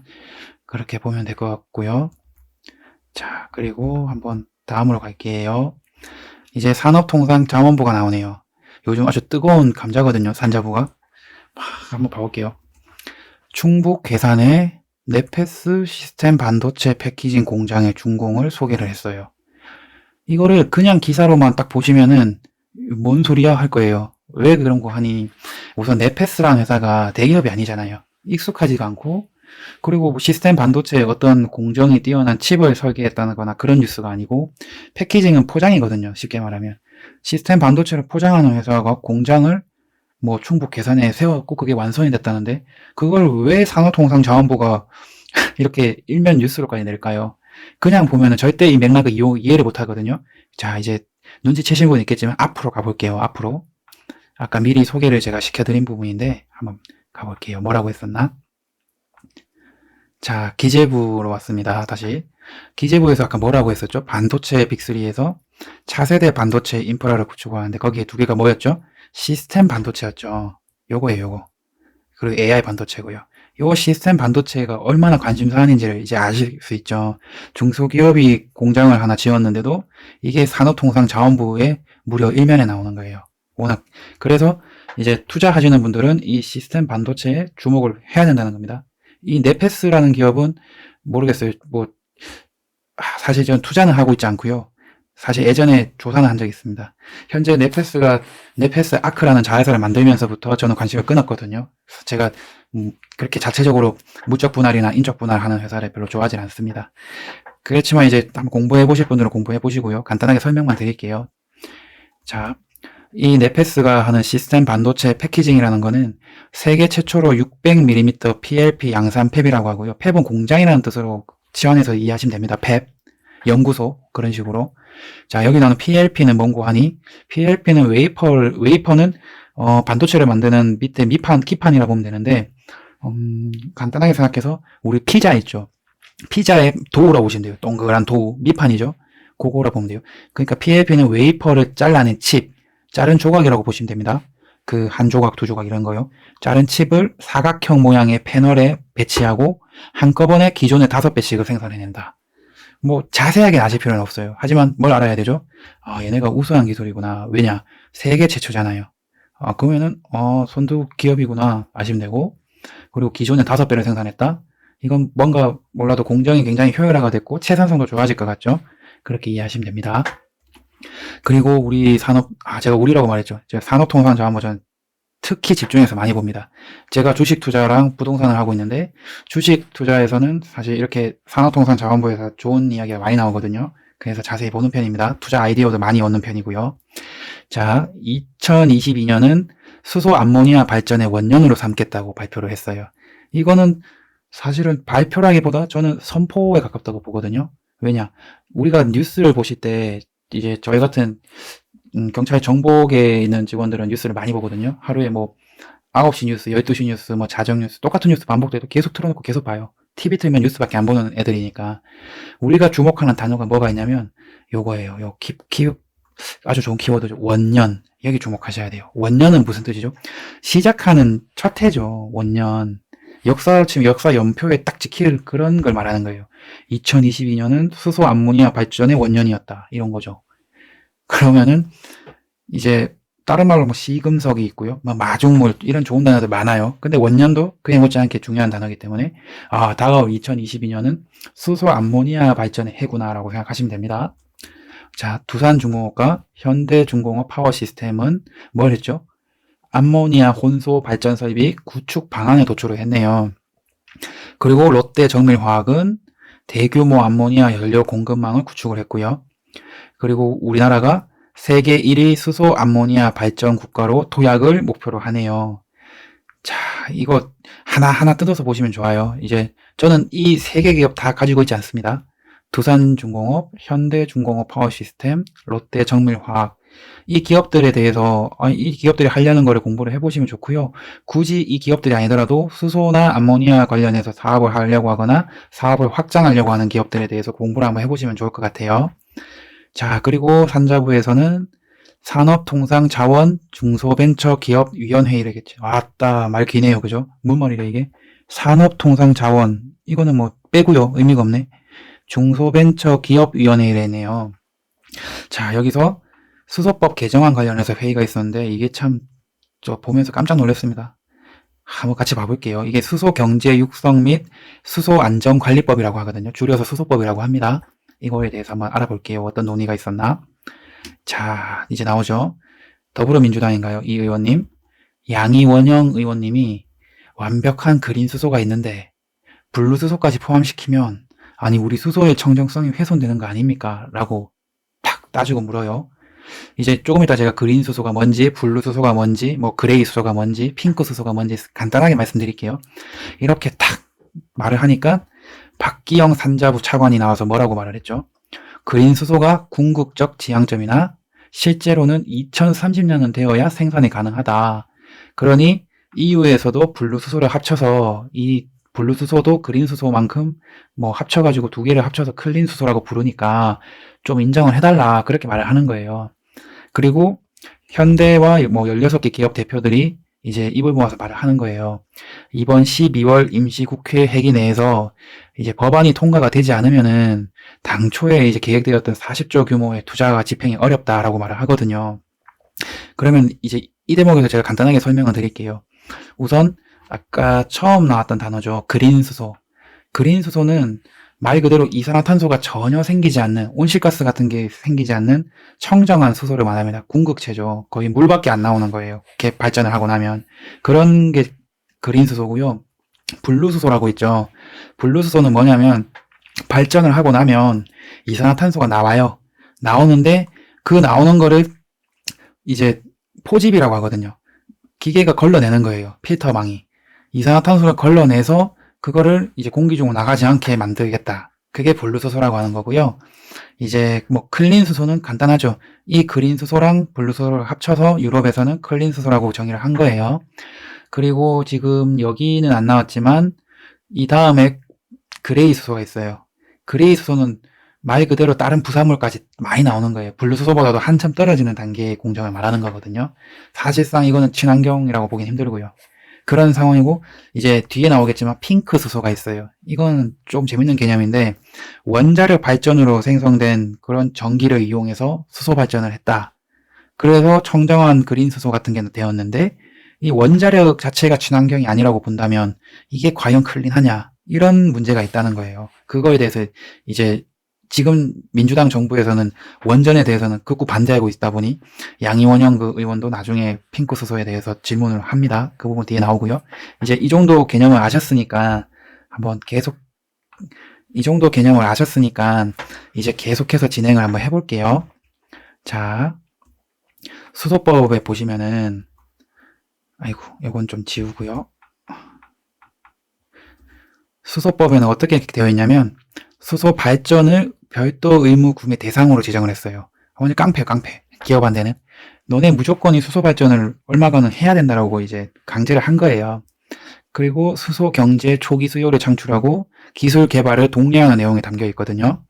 그렇게 보면 될 것 같고요. 자, 그리고 한번 다음으로 갈게요. 이제 산업통상자원부가 나오네요. 요즘 아주 뜨거운 감자거든요. 산자부가. 한번 봐볼게요. 충북 괴산의 네페스 시스템 반도체 패키징 공장의 준공을 소개를 했어요. 이거를 그냥 기사로만 딱 보시면은 뭔 소리야 할 거예요. 왜 그런 거 하니? 우선 네페스라는 회사가 대기업이 아니잖아요. 익숙하지가 않고, 그리고 뭐 시스템 반도체에 어떤 공정이 뛰어난 칩을 설계했다는 거나 그런 뉴스가 아니고, 패키징은 포장이거든요. 쉽게 말하면. 시스템 반도체를 포장하는 회사가 공장을 뭐 충북 괴산에 세웠고 그게 완성이 됐다는데, 그걸 왜 산업통상자원부가 이렇게 일면 뉴스로까지 낼까요? 그냥 보면은 절대 이 맥락을 이해를 못 하거든요. 자, 이제 눈치채신 분 있겠지만 앞으로 가볼게요. 앞으로. 아까 미리 소개를 제가 시켜드린 부분인데 한번 가볼게요. 뭐라고 했었나? 자, 기재부로 왔습니다. 다시. 기재부에서 아까 뭐라고 했었죠? 반도체 빅3에서 차세대 반도체 인프라를 구축하는데 거기에 두 개가 뭐였죠? 시스템 반도체였죠. 요거예요, 요거. 그리고 AI 반도체고요. 요 시스템 반도체가 얼마나 관심사안인지를 이제 아실 수 있죠. 중소기업이 공장을 하나 지었는데도 이게 산업통상자원부의 무려 1면에 나오는 거예요. 워낙. 그래서 이제 투자하시는 분들은 이 시스템 반도체에 주목을 해야 된다는 겁니다. 이 네페스라는 기업은 모르겠어요. 뭐 사실 저는 투자는 하고 있지 않고요. 사실 예전에 조사는 한 적이 있습니다. 현재 네페스가 네페스 아크라는 자회사를 만들면서부터 저는 관심을 끊었거든요. 제가 그렇게 자체적으로 무적 분할이나 인적 분할하는 회사를 별로 좋아하지 않습니다. 그렇지만 이제 한번 공부해 보실 분들은 공부해 보시고요. 간단하게 설명만 드릴게요. 자, 이 네페스가 하는 시스템 반도체 패키징이라는 거는 세계 최초로 600mm PLP 양산 팹이라고 하고요. 팹은 공장이라는 뜻으로 치환해서 이해하시면 됩니다. 팹, 연구소, 그런 식으로. 자, 여기 나오는 PLP는 뭔고 하니? PLP는 웨이퍼는 반도체를 만드는 밑에 기판이라고 보면 되는데, 간단하게 생각해서 우리 피자 있죠. 피자의 도우라고 보시면 돼요. 동그란 도우, 밑판이죠. 그거라 보면 돼요. 그러니까 PLP는 웨이퍼를 잘라낸 칩, 자른 조각이라고 보시면 됩니다. 그 한 조각, 두 조각 이런 거요. 자른 칩을 사각형 모양의 패널에 배치하고 한꺼번에 기존의 5배씩을 생산해낸다. 뭐 자세하게 아실 필요는 없어요. 하지만 뭘 알아야 되죠? 아, 얘네가 우수한 기술이구나. 왜냐? 세계 최초잖아요. 아, 그러면은 선두 기업이구나 아시면 되고, 그리고 기존에 5배를 생산했다. 이건 뭔가 몰라도 공정이 굉장히 효율화가 됐고 채산성도 좋아질 것 같죠? 그렇게 이해하시면 됩니다. 그리고 우리 제가 우리라고 말했죠. 제가 산업통상자원부 전 특히 집중해서 많이 봅니다. 제가 주식 투자랑 부동산을 하고 있는데 주식 투자에서는 사실 이렇게 산업통상자원부에서 좋은 이야기가 많이 나오거든요. 그래서 자세히 보는 편입니다. 투자 아이디어도 많이 얻는 편이고요. 자, 2022년은 수소 암모니아 발전의 원년으로 삼겠다고 발표를 했어요. 이거는 사실은 발표라기보다 저는 선포에 가깝다고 보거든요. 왜냐? 우리가 뉴스를 보실 때 이제 저희 같은 경찰 정보계에 있는 직원들은 뉴스를 많이 보거든요. 하루에 뭐 9시 뉴스, 12시 뉴스, 뭐 자정 뉴스, 똑같은 뉴스 반복돼도 계속 틀어놓고 계속 봐요. TV 틀면 뉴스밖에 안 보는 애들이니까. 우리가 주목하는 단어가 뭐가 있냐면 요거예요. 아주 좋은 키워드죠. 원년. 여기 주목하셔야 돼요. 원년은 무슨 뜻이죠? 시작하는 첫 해죠. 원년. 역사 연표에 딱 지킬 그런 걸 말하는 거예요. 2022년은 수소 암모니아 발전의 원년이었다. 이런 거죠. 그러면은 이제 다른 말로 뭐 시금석이 있고요. 뭐 마중물 이런 좋은 단어들 많아요. 근데 원년도 그에 못지않게 중요한 단어이기 때문에 다가올 2022년은 수소 암모니아 발전의 해구나라고 생각하시면 됩니다. 자, 두산중공업과 현대중공업 파워시스템은 뭘 했죠? 암모니아 혼소 발전 설비 구축 방안에 도출을 했네요. 그리고 롯데정밀화학은 대규모 암모니아 연료 공급망을 구축을 했고요. 그리고 우리나라가 세계 1위 수소 암모니아 발전 국가로 도약을 목표로 하네요. 자, 이거 하나하나 뜯어서 보시면 좋아요. 이제 저는 이 3개 기업 다 가지고 있지 않습니다. 두산중공업, 현대중공업 파워시스템, 롯데정밀화학. 이 기업들에 대해서 이 기업들이 하려는 거를 공부를 해보시면 좋고요. 굳이 이 기업들이 아니더라도 수소나 암모니아 관련해서 사업을 하려고 하거나 사업을 확장하려고 하는 기업들에 대해서 공부를 한번 해보시면 좋을 것 같아요. 자, 그리고 산자부에서는 산업통상자원 중소벤처기업위원회의래겠죠. 아따, 말 기네요. 그죠? 뭔 말이래 이게? 산업통상자원. 이거는 뭐 빼고요. 의미가 없네. 중소벤처기업위원회의래네요. 자, 여기서 수소법 개정안 관련해서 회의가 있었는데 이게 참 저 보면서 깜짝 놀랐습니다. 한번 같이 봐볼게요. 이게 수소 경제 육성 및 수소 안전 관리법이라고 하거든요. 줄여서 수소법이라고 합니다. 이거에 대해서 한번 알아볼게요. 어떤 논의가 있었나? 자, 이제 나오죠. 더불어민주당인가요? 이 의원님. 양이원영 의원님이 완벽한 그린 수소가 있는데 블루 수소까지 포함시키면 아니 우리 수소의 청정성이 훼손되는 거 아닙니까? 라고 탁 따지고 물어요. 이제 조금 이따 제가 그린 수소가 뭔지, 블루 수소가 뭔지, 뭐 그레이 수소가 뭔지, 핑크 수소가 뭔지 간단하게 말씀드릴게요. 이렇게 탁 말을 하니까 박기영 산자부 차관이 나와서 뭐라고 말을 했죠? 그린 수소가 궁극적 지향점이나 실제로는 2030년은 되어야 생산이 가능하다. 그러니 EU에서도 블루 수소를 합쳐서 이 블루 수소도 그린 수소만큼 뭐 합쳐가지고 두 개를 합쳐서 클린 수소라고 부르니까 좀 인정을 해달라. 그렇게 말을 하는 거예요. 그리고 현대와 뭐 16개 기업 대표들이 이제 입을 모아서 말을 하는 거예요. 이번 12월 임시국회 회기 내에서 이제 법안이 통과가 되지 않으면은 당초에 이제 계획되었던 40조 규모의 투자가 집행이 어렵다라고 말을 하거든요. 그러면 이제 이 대목에서 제가 간단하게 설명을 드릴게요. 우선 아까 처음 나왔던 단어죠. 그린 수소. 그린 수소는 말 그대로 이산화탄소가 전혀 생기지 않는, 온실가스 같은 게 생기지 않는 청정한 수소를 말합니다. 궁극체죠. 거의 물밖에 안 나오는 거예요. 이렇게 발전을 하고 나면. 그런 게 그린 수소고요. 블루 수소라고 있죠. 블루 수소는 뭐냐면 발전을 하고 나면 이산화탄소가 나와요. 나오는데 그 나오는 거를 이제 포집이라고 하거든요. 기계가 걸러내는 거예요. 필터망이. 이산화탄소를 걸러내서 그거를 이제 공기 중으로 나가지 않게 만들겠다. 그게 블루 수소라고 하는 거고요. 이제 뭐 클린 수소는 간단하죠. 이 그린 수소랑 블루 수소를 합쳐서 유럽에서는 클린 수소라고 정의를 한 거예요. 그리고 지금 여기는 안 나왔지만 이 다음에 그레이 수소가 있어요. 그레이 수소는 말 그대로 다른 부산물까지 많이 나오는 거예요. 블루 수소보다도 한참 떨어지는 단계의 공정을 말하는 거거든요. 사실상 이거는 친환경이라고 보긴 힘들고요. 그런 상황이고 이제 뒤에 나오겠지만 핑크 수소가 있어요. 이건 좀 재밌는 개념인데 원자력 발전으로 생성된 그런 전기를 이용해서 수소 발전을 했다. 그래서 청정한 그린 수소 같은 게 되었는데 이 원자력 자체가 친환경이 아니라고 본다면 이게 과연 클린하냐 이런 문제가 있다는 거예요. 그거에 대해서 이제 지금 민주당 정부에서는 원전에 대해서는 극구 반대하고 있다 보니 양이원영 그 의원도 나중에 핑크 수소에 대해서 질문을 합니다. 그 부분 뒤에 나오고요. 이제 이 정도 개념을 아셨으니까 한번 계속 이 정도 개념을 아셨으니까 이제 계속해서 진행을 한번 해볼게요. 자, 수소법에 보시면은 아이고 이건 좀 지우고요. 수소법에는 어떻게 되어 있냐면 수소 발전을 별도 의무 구매 대상으로 지정을 했어요. 완전 깡패. 기업한테는. 너네 무조건 이 수소 발전을 얼마간은 해야 된다라고 이제 강제를 한 거예요. 그리고 수소 경제 초기 수요를 창출하고 기술 개발을 독려하는 내용이 담겨 있거든요.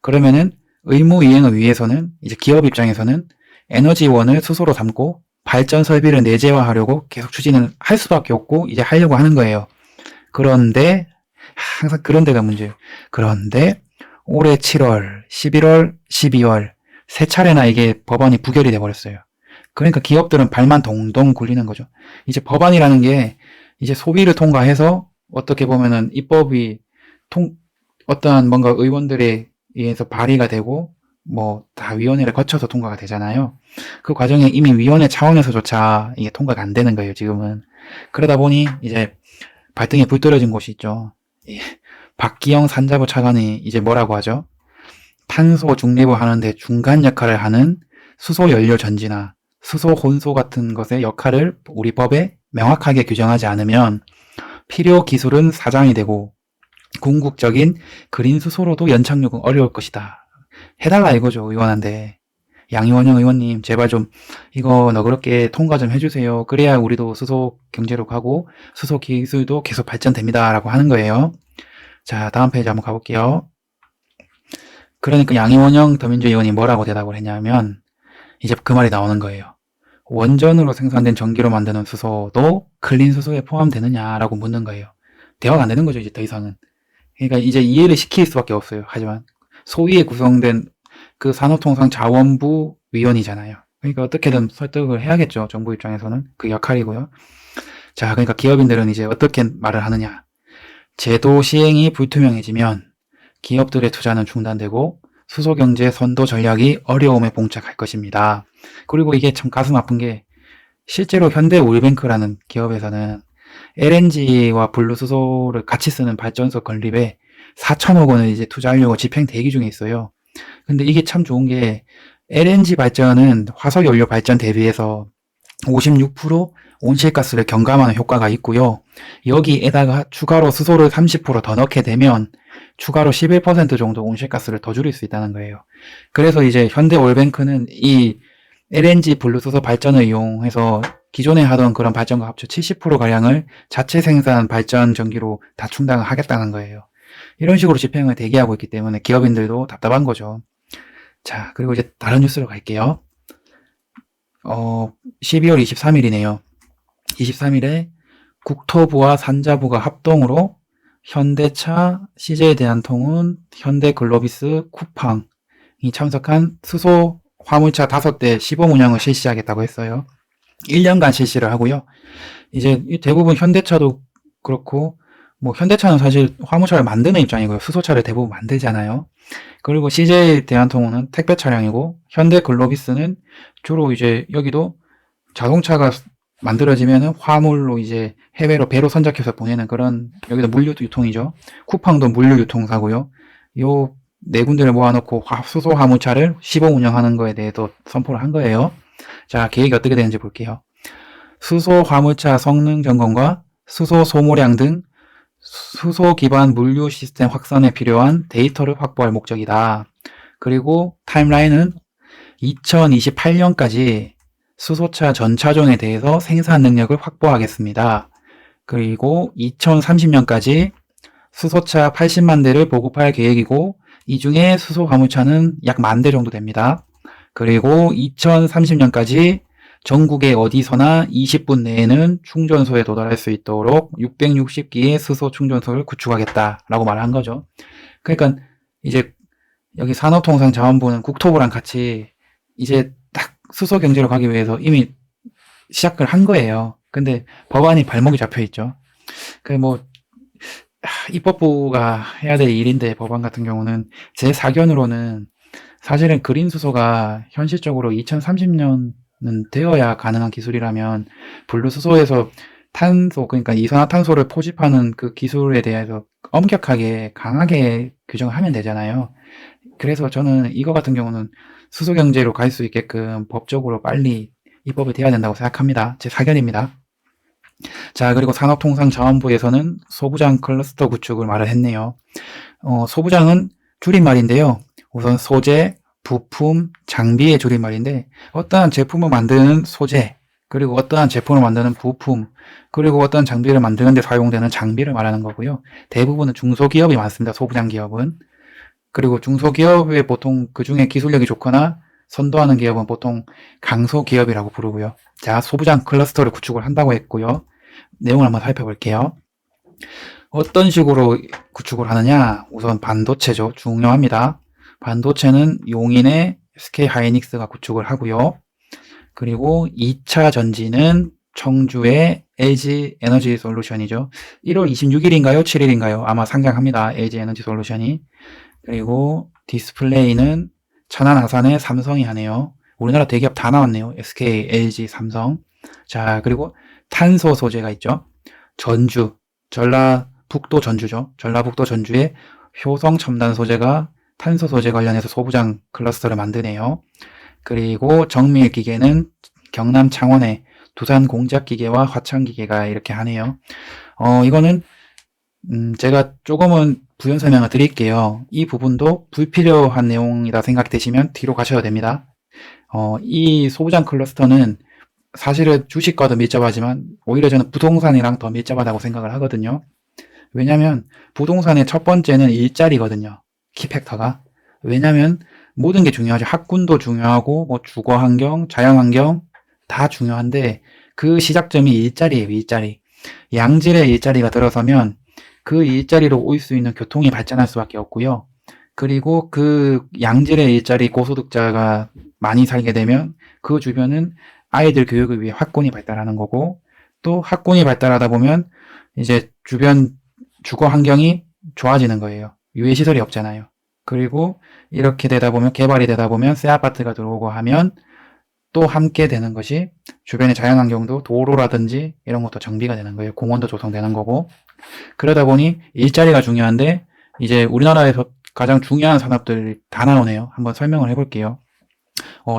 그러면은 의무 이행을 위해서는 이제 기업 입장에서는 에너지원을 수소로 담고 발전 설비를 내재화하려고 계속 추진을 할 수밖에 없고 이제 하려고 하는 거예요. 그런데 항상 그런 데가 문제예요. 그런데 올해 7월, 11월, 12월 세 차례나 이게 법안이 부결이 돼버렸어요. 그러니까 기업들은 발만 동동 굴리는 거죠. 이제 법안이라는 게 이제 소비를 통과해서 어떻게 보면은 입법이 어떠한 뭔가 의원들에 의해서 발의가 되고 뭐 다 위원회를 거쳐서 통과가 되잖아요. 그 과정에 이미 위원회 차원에서조차 이게 통과가 안 되는 거예요, 지금은. 그러다 보니 이제 발등에 불 떨어진 곳이 있죠. 박기영 산자부 차관이 이제 뭐라고 하죠? 탄소 중립을 하는데 중간 역할을 하는 수소 연료 전지나 수소 혼소 같은 것의 역할을 우리 법에 명확하게 규정하지 않으면 필요 기술은 사장이 되고 궁극적인 그린 수소로도 연착륙은 어려울 것이다. 해달라 이거죠, 의원한테. 양이원영 의원님 제발 좀 이거 너그럽게 통과 좀 해주세요. 그래야 우리도 수소 경제로 가고 수소 기술도 계속 발전됩니다 라고 하는 거예요. 자, 다음 페이지 한번 가볼게요. 그러니까 양이원영 더민주 의원이 뭐라고 대답을 했냐면 이제 그 말이 나오는 거예요. 원전으로 생산된 전기로 만드는 수소도 클린 수소에 포함되느냐라고 묻는 거예요. 대화가 안 되는 거죠, 이제 더 이상은. 그러니까 이제 이해를 시킬 수밖에 없어요. 하지만 소위에 구성된 그 산업통상자원부 위원이잖아요. 그러니까 어떻게든 설득을 해야겠죠. 정부 입장에서는 그 역할이고요. 자, 그러니까 기업인들은 이제 어떻게 말을 하느냐. 제도 시행이 불투명해지면 기업들의 투자는 중단되고 수소경제 선도 전략이 어려움에 봉착할 것입니다. 그리고 이게 참 가슴 아픈 게 실제로 현대오일뱅크라는 기업에서는 LNG와 분리수소를 같이 쓰는 발전소 건립에 4천억 원을 이제 투자하려고 집행 대기 중에 있어요. 근데 이게 참 좋은 게 LNG 발전은 화석연료 발전 대비해서 56% 온실가스를 경감하는 효과가 있고요. 여기에다가 추가로 수소를 30%더 넣게 되면 추가로 11% 정도 온실가스를 더 줄일 수 있다는 거예요. 그래서 이제 현대오일뱅크는 이 LNG 분리수소 발전을 이용해서 기존에 하던 그런 발전과 합쳐 70%가량을 자체 생산 발전 전기로 다 충당을 하겠다는 거예요. 이런 식으로 집행을 대기하고 있기 때문에 기업인들도 답답한 거죠. 자, 그리고 이제 다른 뉴스로 갈게요. 12월 23일이네요. 23일에 국토부와 산자부가 합동으로 현대차, CJ대한통운, 현대글로비스, 쿠팡이 참석한 수소 화물차 5대 시범 운영을 실시하겠다고 했어요. 1년간 실시를 하고요. 이제 대부분 현대차도 그렇고, 뭐 현대차는 사실 화물차를 만드는 입장이고요. 수소차를 대부분 만들잖아요. 그리고 CJ 대한통운은 택배 차량이고, 현대글로비스는 주로 이제 여기도 자동차가 만들어지면은 화물로 이제 해외로 배로 선적해서 보내는 그런, 여기도 물류 유통이죠. 쿠팡도 물류 유통사고요. 요 네 군데를 모아놓고 수소 화물차를 시범 운영하는 거에 대해서 선포를 한 거예요. 자, 계획이 어떻게 되는지 볼게요. 수소 화물차 성능 점검과 수소 소모량 등 수소 기반 물류 시스템 확산에 필요한 데이터를 확보할 목적이다. 그리고 타임라인은 2028년까지 수소차 전 차종에 대해서 생산 능력을 확보하겠습니다. 그리고 2030년까지 수소차 80만 대를 보급할 계획이고, 이 중에 수소 화물차는 약 10,000대 정도 됩니다. 그리고 2030년까지 전국의 어디서나 20분 내에는 충전소에 도달할 수 있도록 660기의 수소 충전소를 구축하겠다라고 말한 거죠. 그러니까 이제 여기 산업통상자원부는 국토부랑 같이 이제 딱 수소 경제로 가기 위해서 이미 시작을 한 거예요. 근데 법안이 발목이 잡혀 있죠. 입법부가 해야 될 일인데, 법안 같은 경우는 제 사견으로는 사실은 그린 수소가 현실적으로 2030년은 되어야 가능한 기술이라면 분리수소에서 탄소, 그러니까 이산화탄소를 포집하는 그 기술에 대해서 엄격하게 강하게 규정을 하면 되잖아요. 그래서 저는 이거 같은 경우는 수소 경제로 갈 수 있게끔 법적으로 빨리 입법이 돼야 된다고 생각합니다. 제 사견입니다. 자, 그리고 산업통상자원부에서는 소부장 클러스터 구축을 말을 했네요. 소부장은 줄임말인데요. 우선 소재, 부품, 장비의 줄임말인데, 어떠한 제품을 만드는 소재, 그리고 어떠한 제품을 만드는 부품, 그리고 어떠한 장비를 만드는 데 사용되는 장비를 말하는 거고요. 대부분은 중소기업이 많습니다. 소부장 기업은. 그리고 중소기업에 보통 그 중에 기술력이 좋거나 선도하는 기업은 보통 강소기업이라고 부르고요. 자, 소부장 클러스터를 구축을 한다고 했고요. 내용을 한번 살펴볼게요. 어떤 식으로 구축을 하느냐? 우선 반도체죠. 중요합니다. 반도체는 용인의 SK 하이닉스가 구축을 하고요. 그리고 2차 전지는 청주의 LG 에너지 솔루션이죠. 1월 26일인가요? 7일인가요? 아마 상장합니다. LG 에너지 솔루션이. 그리고 디스플레이는 천안 아산의 삼성이 하네요. 우리나라 대기업 다 나왔네요. SK, LG, 삼성. 자, 그리고 탄소 소재가 있죠. 전주, 전라북도 전주죠. 전라북도 전주의 효성 첨단 소재가 탄소 소재 관련해서 소부장 클러스터를 만드네요. 그리고 정밀 기계는 경남 창원의 두산 공작기계와 화창기계가 이렇게 하네요. 이거는 제가 조금은 부연 설명을 드릴게요. 이 부분도 불필요한 내용이다 생각되시면 뒤로 가셔도 됩니다. 이 소부장 클러스터는 사실은 주식과도 밀접하지만 오히려 저는 부동산이랑 더 밀접하다고 생각을 하거든요. 왜냐면 부동산의 첫 번째는 일자리거든요. 키팩터가. 왜냐면 모든 게 중요하죠. 학군도 중요하고 뭐 주거 환경, 자연 환경 다 중요한데 그 시작점이 일자리예요. 일자리. 양질의 일자리가 들어서면 그 일자리로 올 수 있는 교통이 발전할 수밖에 없고요. 그리고 그 양질의 일자리 고소득자가 많이 살게 되면 그 주변은 아이들 교육을 위해 학군이 발달하는 거고, 또 학군이 발달하다 보면 이제 주변 주거 환경이 좋아지는 거예요. 유해 시설이 없잖아요. 그리고 이렇게 되다 보면 개발이 되다 보면 새 아파트가 들어오고 하면 또 함께 되는 것이 주변의 자연환경도 도로라든지 이런 것도 정비가 되는 거예요. 공원도 조성되는 거고. 그러다 보니 일자리가 중요한데 이제 우리나라에서 가장 중요한 산업들이 다 나오네요. 한번 설명을 해볼게요.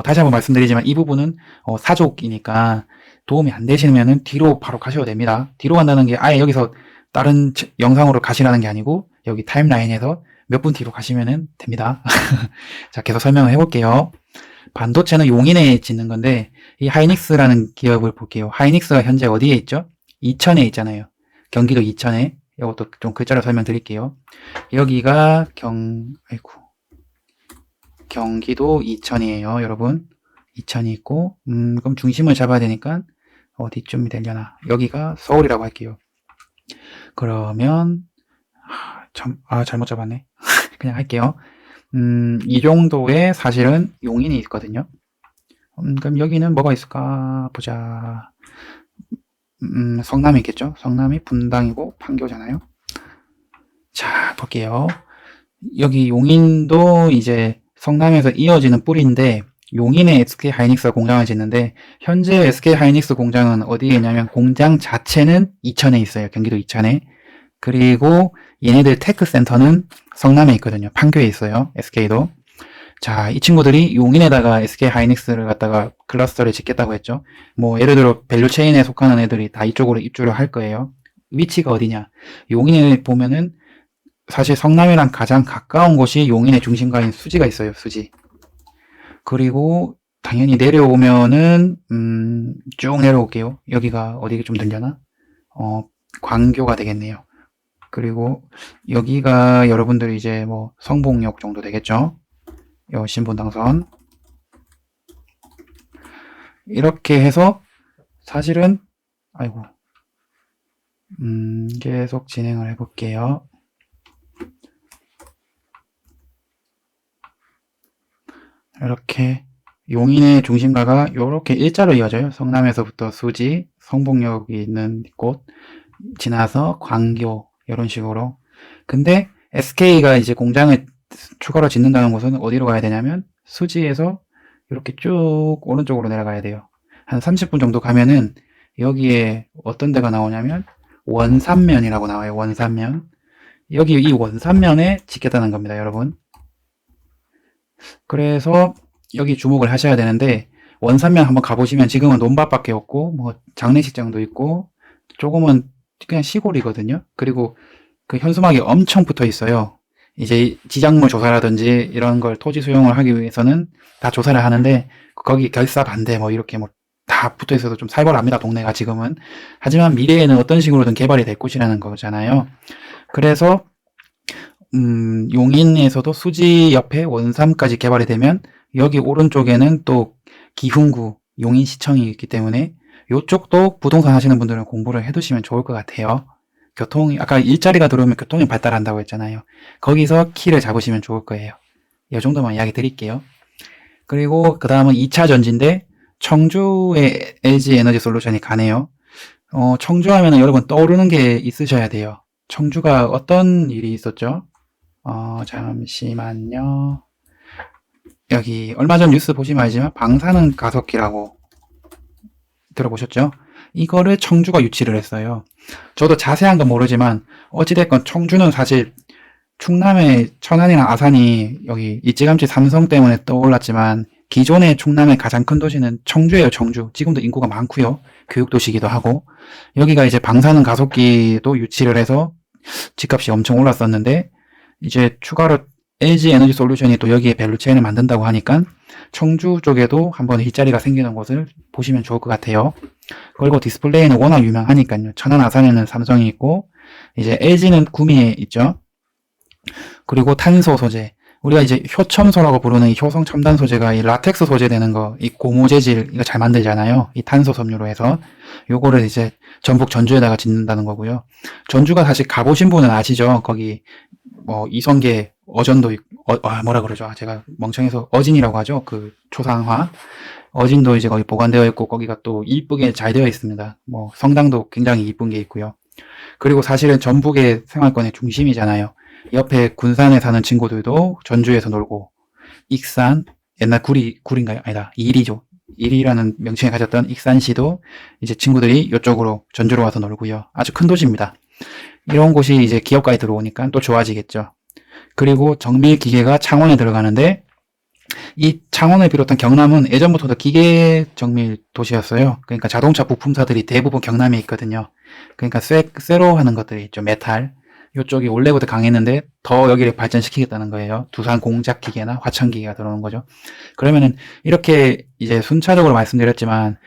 다시 한번 말씀드리지만 이 부분은 사족이니까 도움이 안 되시면은 뒤로 바로 가셔도 됩니다. 뒤로 간다는 게 아예 여기서 다른 영상으로 가시라는 게 아니고 여기 타임라인에서 몇 분 뒤로 가시면 됩니다. 자, 계속 설명을 해볼게요. 반도체는 용인에 짓는 건데 이 하이닉스라는 기업을 볼게요. 하이닉스가 현재 어디에 있죠? 이천에 있잖아요. 경기도 이천에. 이것도 좀 글자로 설명드릴게요. 여기가 경기도 이천이에요, 여러분. 이천이 있고 그럼 중심을 잡아야 되니까 어디쯤이 되려나? 여기가 서울이라고 할게요. 그러면 잘못 잡았네. 그냥 할게요. 이 정도의 사실은 용인이 있거든요. 그럼 여기는 뭐가 있을까 보자. 성남이 있겠죠. 성남이 분당이고 판교잖아요. 자, 볼게요. 여기 용인도 이제 성남에서 이어지는 뿌리인데 용인에 SK 하이닉스가 공장을 짓는데 현재 SK 하이닉스 공장은 어디에 있냐면 공장 자체는 이천에 있어요. 경기도 이천에. 그리고 얘네들 테크센터는 성남에 있거든요. 판교에 있어요. SK도. 자, 이 친구들이 용인에다가 SK 하이닉스를 갖다가 클러스터를 짓겠다고 했죠. 뭐 예를 들어 밸류체인에 속하는 애들이 다 이쪽으로 입주를 할 거예요. 위치가 어디냐? 용인에 보면은 사실 성남이랑 가장 가까운 곳이 용인의 중심가인 수지가 있어요. 수지. 그리고 당연히 내려오면은 쭉 내려올게요. 여기가 어디 좀 들려나? 광교가 되겠네요. 그리고 여기가 여러분들이 이제 뭐 성북역 정도 되겠죠. 요 신분당선. 이렇게 해서 사실은 계속 진행을 해볼게요. 이렇게 용인의 중심가가 이렇게 일자로 이어져요. 성남에서부터 수지, 성북역이 있는 곳 지나서 광교 이런 식으로. 근데 SK가 이제 공장을 추가로 짓는다는 곳은 어디로 가야 되냐면 수지에서 이렇게 쭉 오른쪽으로 내려가야 돼요. 한 30분 정도 가면은 여기에 어떤 데가 나오냐면 원산면이라고 나와요. 원산면. 여기 이 원산면에 짓겠다는 겁니다, 여러분. 그래서 여기 주목을 하셔야 되는데 원산면 한번 가보시면 지금은 논밭밖에 없고 뭐 장례식장도 있고 조금은 그냥 시골이거든요. 그리고 그 현수막이 엄청 붙어 있어요. 이제 지작물 조사라든지 이런 걸 토지 수용을 하기 위해서는 다 조사를 하는데 거기 결사 반대 뭐 이렇게 뭐 다 붙어 있어서 좀 살벌합니다, 동네가 지금은. 하지만 미래에는 어떤 식으로든 개발이 될 곳이라는 거잖아요. 그래서 용인에서도 수지 옆에 원삼까지 개발이 되면 여기 오른쪽에는 또 기흥구 용인시청이 있기 때문에 이쪽도 부동산 하시는 분들은 공부를 해두시면 좋을 것 같아요. 아까 일자리가 들어오면 교통이 발달한다고 했잖아요. 거기서 키를 잡으시면 좋을 거예요. 이 정도만 이야기 드릴게요. 그리고 그 다음은 2차 전지인데 청주의 LG 에너지 솔루션이 가네요. 청주하면 여러분 떠오르는 게 있으셔야 돼요. 청주가 어떤 일이 있었죠? 잠시만요. 여기 얼마 전 뉴스 보시면 알지만 방사능 가속기라고 들어보셨죠? 이거를 청주가 유치를 했어요. 저도 자세한 건 모르지만 어찌됐건 청주는 사실 충남의 천안이랑 아산이 여기 일찌감치 삼성 때문에 떠올랐지만 기존의 충남의 가장 큰 도시는 청주예요. 청주. 지금도 인구가 많고요. 교육도시기도 하고 여기가 이제 방사능 가속기도 유치를 해서 집값이 엄청 올랐었는데 이제 추가로 LG 에너지 솔루션이 또 여기에 밸류체인을 만든다고 하니까 청주 쪽에도 한번 일자리가 생기는 곳을 보시면 좋을 것 같아요. 그리고 디스플레이는 워낙 유명하니까요. 천안 아산에는 삼성이 있고 이제 LG는 구미에 있죠. 그리고 탄소 소재. 우리가 이제 효첨소라고 부르는 이 효성 첨단 소재가 이 라텍스 소재 되는 거, 이 고무 재질 이거 잘 만들잖아요. 이 탄소 섬유로 해서 요거를 이제 전북 전주에다가 짓는다는 거고요. 전주가 사실 가보신 분은 아시죠? 거기 뭐 이성계 어전도 있고 뭐라 그러죠? 제가 멍청해서 어진이라고 하죠. 그 초상화 어진도 이제 거기 보관되어 있고 거기가 또 이쁘게 잘 되어 있습니다. 뭐 성당도 굉장히 이쁜 게 있고요. 그리고 사실은 전북의 생활권의 중심이잖아요. 옆에 군산에 사는 친구들도 전주에서 놀고 익산, 옛날 구리인가요? 아니다. 이리죠. 이리라는 명칭을 가졌던 익산시도 이제 친구들이 이쪽으로 전주로 와서 놀고요. 아주 큰 도시입니다. 이런 곳이 이제 기업가에 들어오니까 또 좋아지겠죠. 그리고 정밀 기계가 창원에 들어가는데 이 창원을 비롯한 경남은 예전부터도 기계 정밀 도시였어요. 그러니까 자동차 부품사들이 대부분 경남에 있거든요. 그러니까 쇠로 하는 것들이 있죠. 메탈. 이쪽이 원래부터 강했는데 더 여기를 발전시키겠다는 거예요. 두산 공작 기계나 화천 기계가 들어오는 거죠. 그러면은 이렇게 이제 순차적으로 말씀드렸지만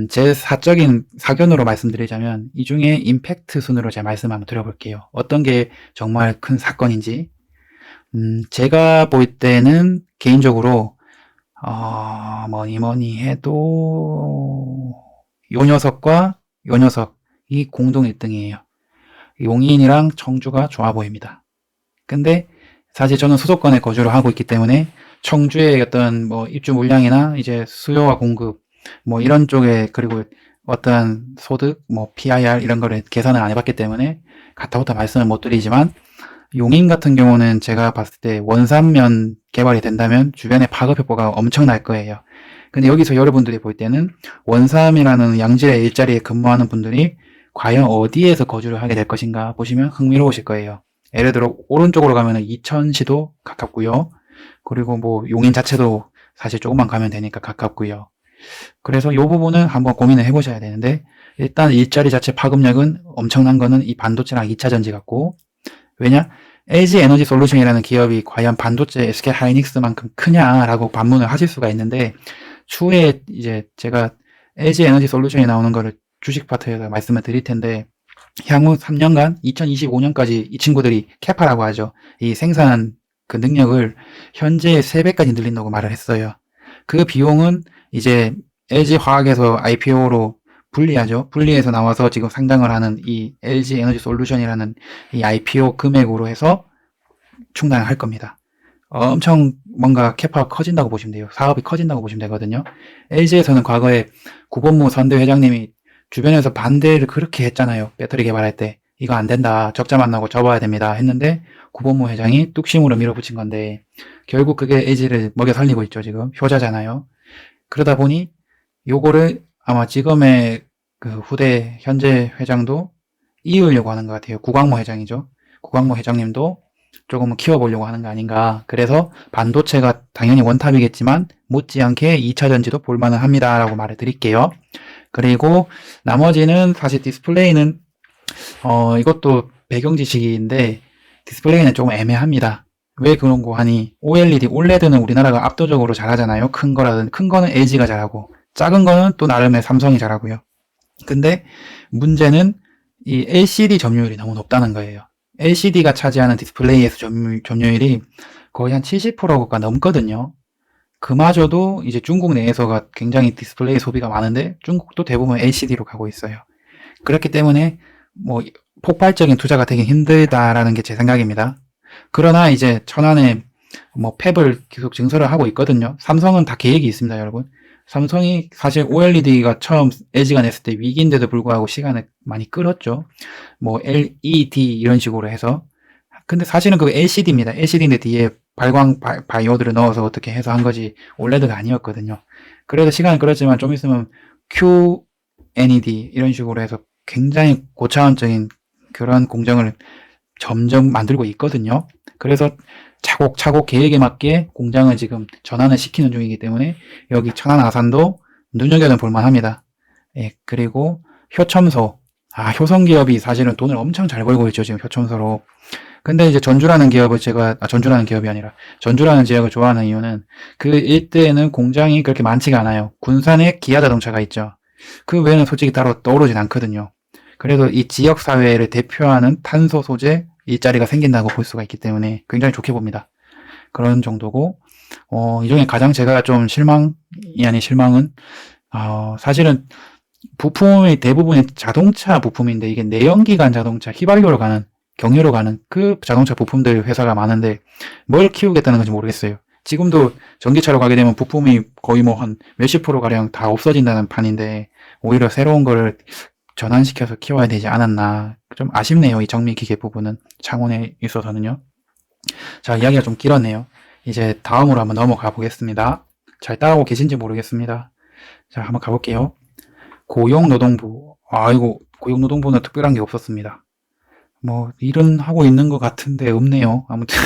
제 사적인 사견으로 말씀드리자면 이 중에 임팩트 순으로 제가 말씀 한번 드려볼게요. 어떤 게 정말 큰 사건인지. 제가 볼 때는 개인적으로 뭐니 해도 요 녀석과 요 녀석이 공동 1등이에요. 용인이랑 청주가 좋아 보입니다. 근데 사실 저는 수도권에 거주를 하고 있기 때문에 청주의 어떤 뭐 입주 물량이나 이제 수요와 공급 뭐 이런 쪽에 그리고 어떤 소득 뭐 PIR 이런 거를 계산을 안 해봤기 때문에 가타부터 말씀을 못 드리지만 용인 같은 경우는 제가 봤을 때 원산면 개발이 된다면 주변에 파급 효과가 엄청날 거예요. 근데 여기서 여러분들이 볼 때는 원삼이라는 양질의 일자리에 근무하는 분들이 과연 어디에서 거주를 하게 될 것인가 보시면 흥미로우실 거예요. 예를 들어 오른쪽으로 가면 이천시도 가깝고요. 그리고 뭐 용인 자체도 사실 조금만 가면 되니까 가깝고요. 그래서 이 부분은 한번 고민을 해보셔야 되는데 일단 일자리 자체 파급력은 엄청난 거는 이 반도체랑 2차전지 같고 왜냐? LG 에너지 솔루션이라는 기업이 과연 반도체 SK 하이닉스만큼 크냐라고 반문을 하실 수가 있는데 추후에 이제 제가 LG 에너지 솔루션이 나오는 거를 주식 파트에서 말씀을 드릴 텐데 향후 3년간 2025년까지 이 친구들이 캐파라고 하죠. 이 생산 그 능력을 현재의 3배까지 늘린다고 말을 했어요. 그 비용은 이제 LG 화학에서 IPO로 분리하죠. 분리해서 나와서 지금 상장을 하는 이 LG 에너지 솔루션이라는 이 IPO 금액으로 해서 충당을 할 겁니다. 엄청 뭔가 캐파가 커진다고 보시면 돼요. 사업이 커진다고 보시면 되거든요. LG에서는 과거에 구본무 선대 회장님이 주변에서 반대를 그렇게 했잖아요. 배터리 개발할 때. 이거 안 된다. 적자 만나고 접어야 됩니다. 했는데 구본무 회장이 뚝심으로 밀어붙인 건데 결국 그게 LG를 먹여 살리고 있죠. 지금 효자잖아요. 그러다 보니 요거를 아마 지금의 그 후대 현재 회장도 이으려고 하는 것 같아요. 구광모 회장이죠. 구광모 회장님도 조금은 키워보려고 하는 거 아닌가. 그래서 반도체가 당연히 원탑이겠지만 못지않게 2차전지도 볼만은 합니다. 라고 말을 드릴게요. 그리고 나머지는 사실 디스플레이는 이것도 배경 지식인데 디스플레이는 조금 애매합니다. 왜 그런 거 하니 OLED, OLED는 우리나라가 압도적으로 잘하잖아요. 큰 거는 LG가 잘하고 작은 거는 또 나름의 삼성이 잘하고요. 근데 문제는 이 LCD 점유율이 너무 높다는 거예요. LCD가 차지하는 디스플레이에서 점유율이 거의 한 70%가 넘거든요. 그마저도 이제 중국 내에서가 굉장히 디스플레이 소비가 많은데 중국도 대부분 LCD로 가고 있어요. 그렇기 때문에 뭐 폭발적인 투자가 되긴 힘들다라는 게 제 생각입니다. 그러나 이제 천안에 뭐 팹을 계속 증설을 하고 있거든요. 삼성은 다 계획이 있습니다, 여러분. 삼성이 사실 OLED가 처음 LG가 냈을 때 위기인데도 불구하고 시간을 많이 끌었죠. 뭐 LED 이런 식으로 해서. 근데 사실은 그거 LCD입니다. LCD인데 뒤에 발광 바이오드를 넣어서 어떻게 해서 한 거지 OLED가 아니었거든요. 그래서 시간을 끌었지만 좀 있으면 QNED 이런 식으로 해서 굉장히 고차원적인 그런 공정을 점점 만들고 있거든요. 그래서 차곡차곡 계획에 맞게 공장을 지금 전환을 시키는 중이기 때문에 여기 천안 아산도 눈여겨는 볼만합니다. 예, 그리고 효첨소. 효성 기업이 사실은 돈을 엄청 잘 벌고 있죠, 지금 효첨소로. 근데 이제 전주라는 기업을 전주라는 기업이 아니라 전주라는 지역을 좋아하는 이유는 그 일대에는 공장이 그렇게 많지가 않아요. 군산에 기아 자동차가 있죠. 그 외에는 솔직히 따로 떠오르진 않거든요. 그래서 이 지역 사회를 대표하는 탄소 소재 일자리가 생긴다고 볼 수가 있기 때문에 굉장히 좋게 봅니다. 그런 정도고, 이 중에 가장 제가 좀 실망이 아닌 실망은, 사실은 부품의 대부분이 자동차 부품인데 이게 내연기관 자동차, 휘발유로 가는, 경유로 가는 그 자동차 부품들 회사가 많은데 뭘 키우겠다는 건지 모르겠어요. 지금도 전기차로 가게 되면 부품이 거의 뭐 한 몇십 프로 가량 다 없어진다는 판인데 오히려 새로운 거를 전환시켜서 키워야 되지 않았나. 좀 아쉽네요. 이 정밀기계 부분은 창원에 있어서는요. 자, 이야기가 좀 길었네요. 이제 다음으로 한번 넘어가 보겠습니다. 잘 따라오고 계신지 모르겠습니다. 자, 한번 가볼게요. 고용노동부. 아이고, 고용노동부는 특별한 게 없었습니다. 뭐 일은 하고 있는 것 같은데 없네요. 아무튼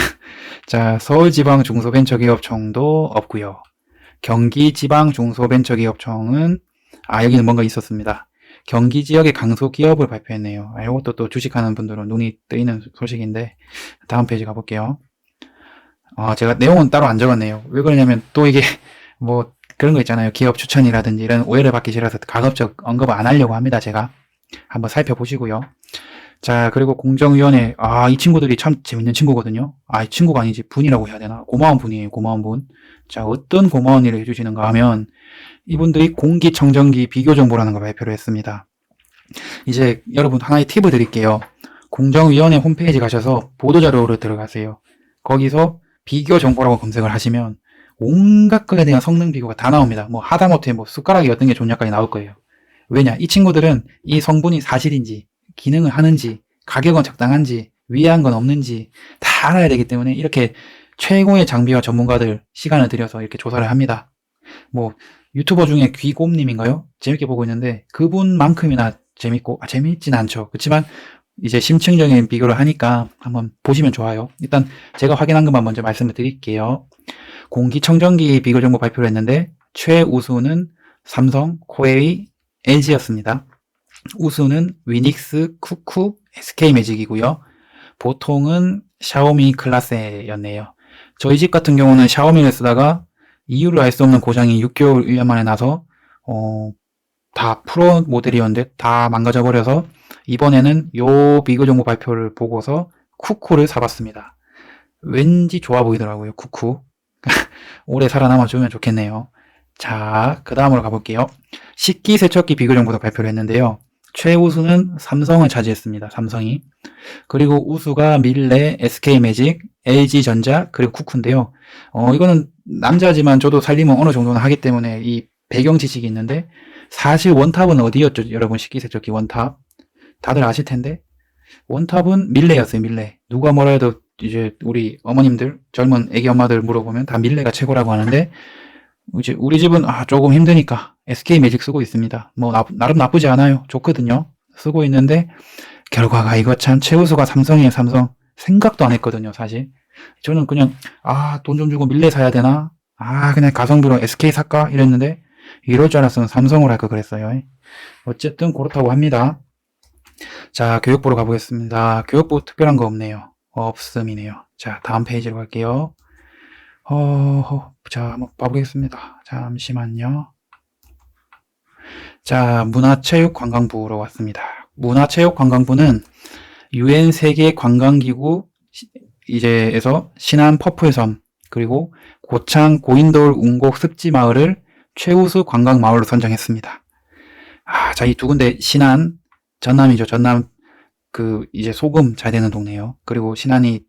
자, 서울지방중소벤처기업청도 없고요. 경기지방중소벤처기업청은 여기는 뭔가 있었습니다. 경기 지역의 강소기업을 발표했네요. 이것도 또 주식하는 분들은 눈이 뜨이는 소식인데 다음 페이지 가볼게요. 제가 내용은 따로 안 적었네요. 왜 그러냐면 또 이게 뭐 그런 거 있잖아요. 기업 추천이라든지 이런 오해를 받기 싫어서 가급적 언급을 안 하려고 합니다. 제가 한번 살펴보시고요. 자, 그리고 공정위원회. 이 친구들이 참 재밌는 친구거든요. 이 친구가 아니지 분이라고 해야 되나? 고마운 분이에요. 고마운 분. 자, 어떤 고마운 일을 해주시는가 하면 이분들이 공기청정기 비교 정보라는 걸 발표를 했습니다. 이제 여러분 하나의 팁을 드릴게요. 공정위원회 홈페이지 가셔서 보도자료를 들어가세요. 거기서 비교 정보라고 검색을 하시면 온갖 것에 대한 성능 비교가 다 나옵니다. 뭐 하다못해 뭐 숟가락이 어떤 게 좋냐까지 나올 거예요. 왜냐? 이 친구들은 이 성분이 사실인지, 기능을 하는지, 가격은 적당한지, 위해한 건 없는지 다 알아야 되기 때문에 이렇게 최고의 장비와 전문가들 시간을 들여서 이렇게 조사를 합니다. 뭐 유튜버 중에 귀곰님인가요? 재밌게 보고 있는데 그분만큼이나 재밌고 재밌진 않죠. 그렇지만 이제 심층적인 비교를 하니까 한번 보시면 좋아요. 일단 제가 확인한 것만 먼저 말씀을 드릴게요. 공기청정기 비교 정보 발표를 했는데 최우수는 삼성, 코웨이, LG였습니다. 우수는 위닉스, 쿠쿠, SK매직이고요. 보통은 샤오미 클라스였네요. 저희 집 같은 경우는 샤오미를 쓰다가 이유를 알 수 없는 고장이 6개월, 1년 만에 나서 다 프로 모델이었는데 다 망가져버려서 이번에는 요 비교 정보 발표를 보고서 쿠쿠를 사봤습니다. 왠지 좋아 보이더라고요. 쿠쿠. 오래 살아남아주면 좋겠네요. 자, 그 다음으로 가볼게요. 식기세척기 비교 정보도 발표를 했는데요. 최우수는 삼성을 차지했습니다. 삼성이. 그리고 우수가 밀레, SK매직, LG전자, 그리고 쿠쿠인데요. 이거는 남자지만 저도 살림은 어느 정도는 하기 때문에 이 배경 지식이 있는데 사실 원탑은 어디였죠? 여러분 식기세척기 원탑. 다들 아실 텐데 원탑은 밀레였어요. 밀레. 누가 뭐라 해도 이제 우리 어머님들, 젊은 애기 엄마들 물어보면 다 밀레가 최고라고 하는데 이제 우리 집은 조금 힘드니까 SK매직 쓰고 있습니다. 뭐 나름 나쁘지 않아요. 좋거든요. 쓰고 있는데 결과가 이거 참 최우수가 삼성이에요. 삼성. 생각도 안 했거든요. 사실 저는 그냥 돈 좀 주고 밀레 사야 되나? 그냥 가성비로 SK 살까? 이랬는데 이럴 줄 알았으면 삼성으로 할 걸 그랬어요. 어쨌든 그렇다고 합니다. 자, 교육부로 가보겠습니다. 교육부 특별한 거 없네요. 없음이네요. 자, 다음 페이지로 갈게요. 자, 한번 봐보겠습니다. 잠시만요. 자, 문화체육관광부로 왔습니다. 문화체육관광부는 UN 세계 관광기구 이제에서 신안 퍼플섬 그리고 고창 고인돌 운곡 습지마을을 최우수 관광마을로 선정했습니다. 자, 이 두 군데 신안 전남이죠. 전남 이제 소금 잘 되는 동네요. 그리고 신안이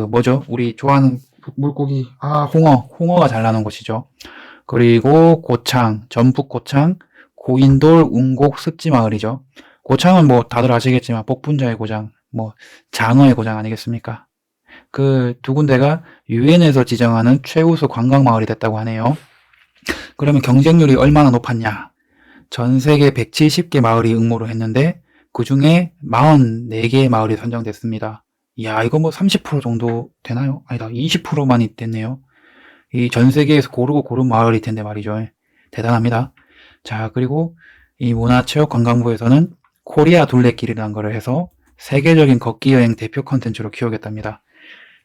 뭐죠? 우리 좋아하는 물고기 홍어가 잘 나는 곳이죠. 그리고 고창, 전북 고창, 고인돌 운곡 습지마을이죠. 고창은 뭐 다들 아시겠지만 복분자의 고장, 뭐 장어의 고장 아니겠습니까? 그 두 군데가 유엔에서 지정하는 최우수 관광마을이 됐다고 하네요. 그러면 경쟁률이 얼마나 높았냐? 전 세계 170개 마을이 응모를 했는데 그 중에 44개의 마을이 선정됐습니다. 이야, 이거 뭐 30% 정도 되나요? 아니다, 20%만이 됐네요. 이 전 세계에서 고르고 고른 마을일 텐데 말이죠. 대단합니다. 자, 그리고 이 문화체육관광부에서는 코리아 둘레길이라는 거를 해서 세계적인 걷기 여행 대표 컨텐츠로 키우겠답니다.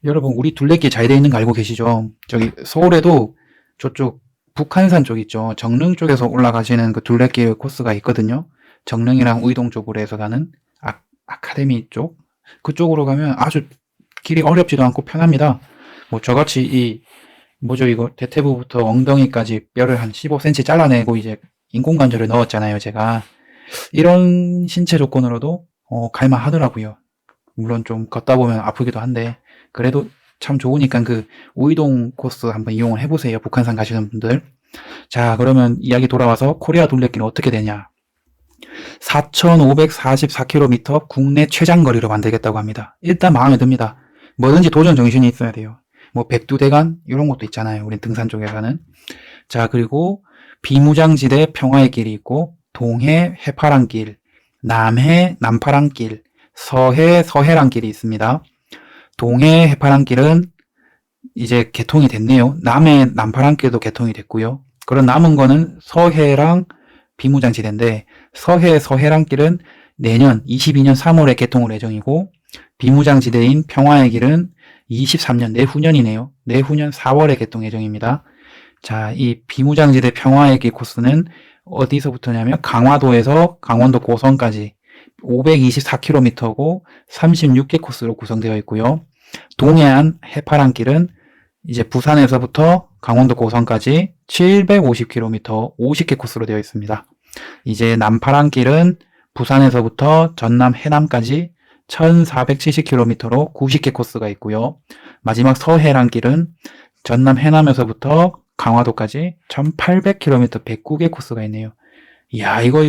여러분, 우리 둘레길 잘 돼 있는 거 알고 계시죠? 저기 서울에도 저쪽 북한산 쪽 있죠. 정릉 쪽에서 올라가시는 그 둘레길 코스가 있거든요. 정릉이랑 우이동 쪽으로 해서 가는 아카데미 쪽. 그쪽으로 가면 아주 길이 어렵지도 않고 편합니다. 뭐 저같이 뭐죠 이거 대퇴부부터 엉덩이까지 뼈를 한 15cm 잘라내고 이제 인공관절을 넣었잖아요. 제가 이런 신체 조건으로도 갈만 하더라고요. 물론 좀 걷다 보면 아프기도 한데 그래도 참 좋으니까 그 우이동 코스 한번 이용을 해보세요. 북한산 가시는 분들. 자, 그러면 이야기 돌아와서 코리아 둘레길은 어떻게 되냐? 4,544km 국내 최장거리로 만들겠다고 합니다. 일단 마음에 듭니다. 뭐든지 도전 정신이 있어야 돼요. 뭐 백두대간 이런 것도 있잖아요. 우리 등산 쪽에서는. 자, 그리고 비무장지대 평화의 길이 있고 동해 해파랑길, 남해 남파랑길, 서해 서해랑길이 있습니다. 동해 해파랑길은 이제 개통이 됐네요. 남해 남파랑길도 개통이 됐고요. 그런 남은 거는 서해랑 비무장지대인데 서해 서해랑길은 내년 22년 3월에 개통을 예정이고 비무장지대인 평화의 길은 23년 내후년이네요. 내후년 4월에 개통 예정입니다. 자, 이 비무장지대 평화의 길 코스는 어디서부터냐면 강화도에서 강원도 고성까지 524km고 36개 코스로 구성되어 있고요. 동해안 해파랑길은 이제 부산에서부터 강원도 고성까지 750km 50개 코스로 되어 있습니다. 이제 남파랑길은 부산에서부터 전남 해남까지 1470km로 90개 코스가 있고요. 마지막 서해랑길은 전남 해남에서부터 강화도까지 1800km 109개 코스가 있네요. 이야, 이거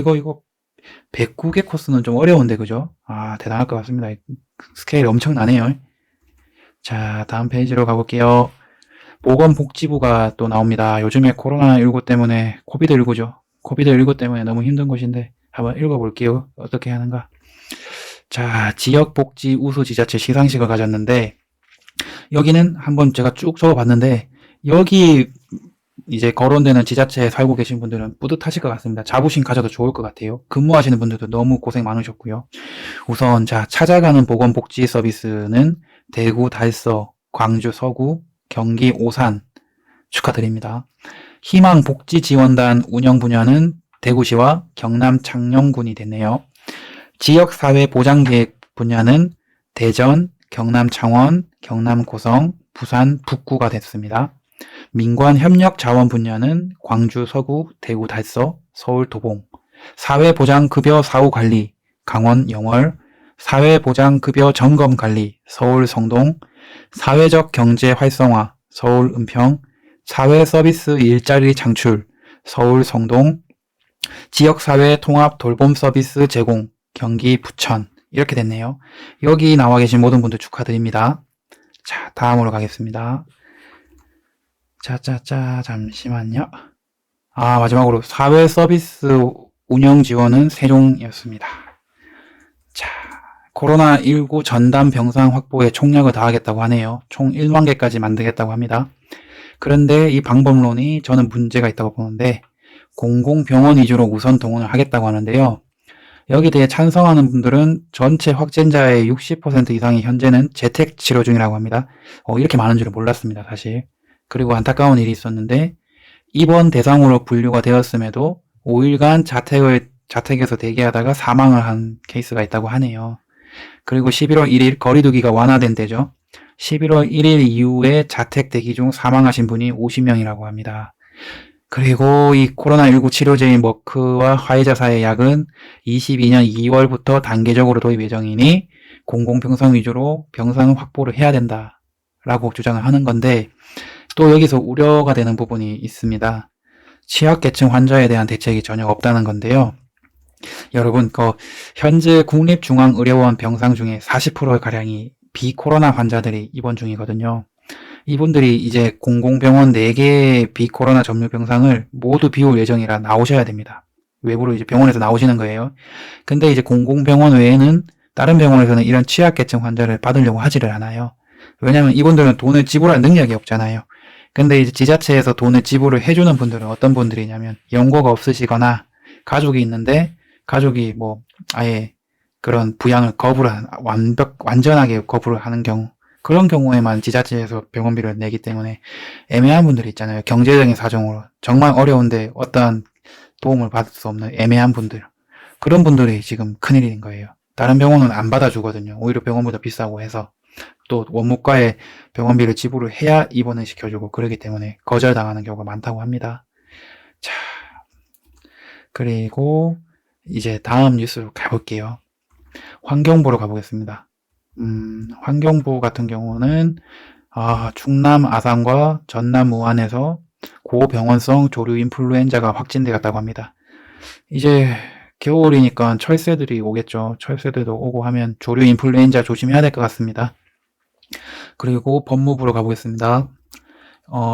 109개 코스는 좀 어려운데, 그죠? 아, 대단할 것 같습니다. 스케일이 엄청나네요. 자, 다음 페이지로 가볼게요. 보건복지부가 또 나옵니다. 요즘에 코로나19 때문에, 코비드19죠. 코비드19 때문에 너무 힘든 곳인데, 한번 읽어볼게요. 어떻게 하는가. 자, 지역복지 우수지자체 시상식을 가졌는데, 여기는 한번 제가 쭉 적어봤는데, 여기 이제 거론되는 지자체에 살고 계신 분들은 뿌듯하실 것 같습니다. 자부심 가져도 좋을 것 같아요. 근무하시는 분들도 너무 고생 많으셨고요. 우선 자, 찾아가는 보건복지 서비스는 대구 달서, 광주 서구, 경기 오산 축하드립니다. 희망복지지원단 운영 분야는 대구시와 경남 창녕군이 됐네요. 지역사회보장계획 분야는 대전, 경남 창원, 경남 고성, 부산 북구가 됐습니다. 민관협력자원 분야는 광주 서구, 대구 달서, 서울 도봉, 사회보장급여 사후관리, 강원 영월, 사회보장급여 점검관리, 서울 성동, 사회적 경제 활성화, 서울 은평, 사회서비스 일자리 창출, 서울 성동, 지역사회 통합 돌봄 서비스 제공, 경기 부천. 이렇게 됐네요. 여기 나와 계신 모든 분들 축하드립니다. 자, 다음으로 가겠습니다. 잠시만요. 아, 마지막으로 사회 서비스 운영 지원은 세종이었습니다. 자, 코로나19 전담 병상 확보에 총력을 다하겠다고 하네요. 총 1만 개까지 만들겠다고 합니다. 그런데 이 방법론이 저는 문제가 있다고 보는데 공공병원 위주로 우선 동원을 하겠다고 하는데요. 여기에 대해 찬성하는 분들은 전체 확진자의 60% 이상이 현재는 재택 치료 중이라고 합니다. 이렇게 많은 줄은 몰랐습니다, 사실. 그리고 안타까운 일이 있었는데 입원 대상으로 분류가 되었음에도 5일간 자택에서 대기하다가 사망을 한 케이스가 있다고 하네요. 그리고 11월 1일 거리두기가 완화된 때죠. 11월 1일 이후에 자택 대기 중 사망하신 분이 50명이라고 합니다. 그리고 이 코로나19 치료제인 머크와 화이자사의 약은 22년 2월부터 단계적으로 도입 예정이니 공공병상 위주로 병상 확보를 해야 된다라고 주장을 하는 건데 또 여기서 우려가 되는 부분이 있습니다. 취약계층 환자에 대한 대책이 전혀 없다는 건데요. 여러분, 현재 국립중앙의료원 병상 중에 40%가량이 비코로나 환자들이 입원 중이거든요. 이분들이 이제 공공병원 4개의 비코로나 점유 병상을 모두 비울 예정이라 나오셔야 됩니다. 외부로 이제 병원에서 나오시는 거예요. 근데 이제 공공병원 외에는 다른 병원에서는 이런 취약계층 환자를 받으려고 하지를 않아요. 왜냐하면 이분들은 돈을 지불할 능력이 없잖아요. 근데 이제 지자체에서 돈을 지불을 해주는 분들은 어떤 분들이냐면 연고가 없으시거나 가족이 있는데 가족이 뭐 아예 그런 부양을 완전하게 거부를 하는 경우, 그런 경우에만 지자체에서 병원비를 내기 때문에 애매한 분들이 있잖아요. 경제적인 사정으로 정말 어려운데 어떠한 도움을 받을 수 없는 애매한 분들, 그런 분들이 지금 큰일인 거예요. 다른 병원은 안 받아주거든요. 오히려 병원보다 비싸고 해서 또 원무과에 병원비를 지불을 해야 입원을 시켜주고 그러기 때문에 거절당하는 경우가 많다고 합니다. 자, 그리고 이제 다음 뉴스로 가볼게요. 환경부로 가보겠습니다. 환경부 같은 경우는 충남 아산과 전남 우한에서 고병원성 조류 인플루엔자가 확진되었다고 합니다. 이제 겨울이니까 철새들이 오겠죠. 철새들도 오고 하면 조류 인플루엔자 조심해야 될 것 같습니다. 그리고 법무부로 가보겠습니다.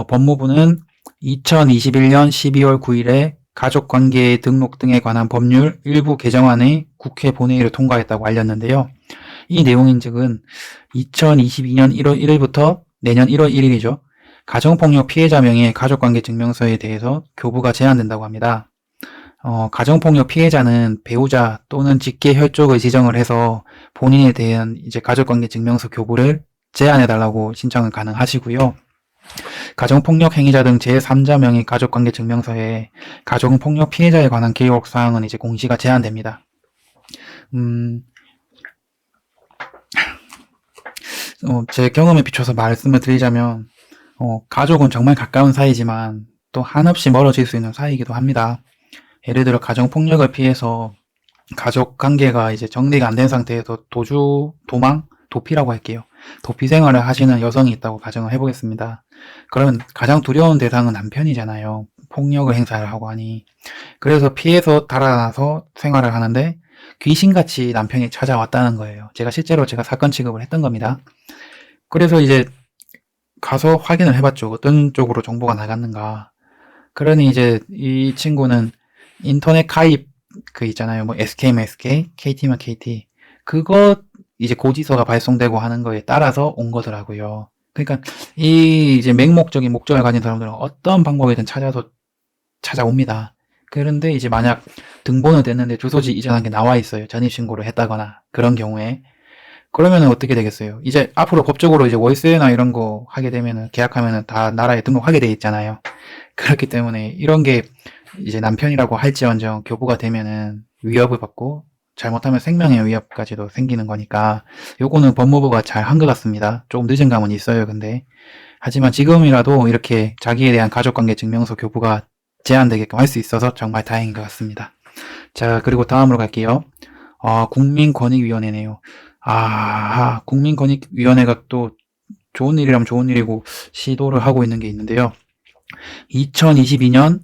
법무부는 2021년 12월 9일에 가족관계 등록 등에 관한 법률 일부 개정안의 국회 본회의를 통과했다고 알렸는데요. 이 내용인즉은 2022년 1월 1일부터 내년 1월 1일이죠. 가정폭력 피해자 명의 가족관계 증명서에 대해서 교부가 제한된다고 합니다. 가정폭력 피해자는 배우자 또는 직계 혈족을 지정을 해서 본인에 대한 이제 가족관계 증명서 교부를 제한해달라고 신청은 가능하시고요. 가정폭력 행위자 등 제3자 명의 가족관계 증명서에 가정폭력 피해자에 관한 기록사항은 이제 공시가 제한됩니다. 제 경험에 비춰서 말씀을 드리자면, 가족은 정말 가까운 사이지만 또 한없이 멀어질 수 있는 사이이기도 합니다. 예를 들어 가정폭력을 피해서 가족관계가 이제 정리가 안 된 상태에서 도피라고 할게요. 도피 생활을 하시는 여성이 있다고 가정을 해보겠습니다. 그러면 가장 두려운 대상은 남편이잖아요. 폭력을 행사를 하고 하니. 그래서 피해서 달아나서 생활을 하는데 귀신같이 남편이 찾아왔다는 거예요. 실제로 제가 사건 취급을 했던 겁니다. 그래서 이제 가서 확인을 해봤죠. 어떤 쪽으로 정보가 나갔는가. 그러니 이제 이 친구는 인터넷 가입 있잖아요. 뭐 SK면 SK, KT면 KT. 그거 이제 고지서가 발송되고 하는 거에 따라서 온 거더라고요. 그러니까 이 이제 맹목적인 목적을 가진 사람들은 어떤 방법이든 찾아옵니다. 그런데 이제 만약 등본을 댔는데 주소지 이전한 게 나와 있어요. 전입신고를 했다거나 그런 경우에. 그러면은 어떻게 되겠어요? 이제 앞으로 법적으로 이제 월세나 이런 거 하게 되면은 계약하면은 다 나라에 등록하게 돼 있잖아요. 그렇기 때문에 이런 게 이제 남편이라고 할지언정 교부가 되면은 위협을 받고 잘못하면 생명의 위협까지도 생기는 거니까 요거는 법무부가 잘 한 것 같습니다. 조금 늦은 감은 있어요. 근데 하지만 지금이라도 이렇게 자기에 대한 가족관계 증명서 교부가 제한되게끔 할 수 있어서 정말 다행인 것 같습니다. 자, 그리고 다음으로 갈게요. 국민권익위원회네요. 국민권익위원회가 또 좋은 일이라면 좋은 일이고 시도를 하고 있는 게 있는데요. 2022년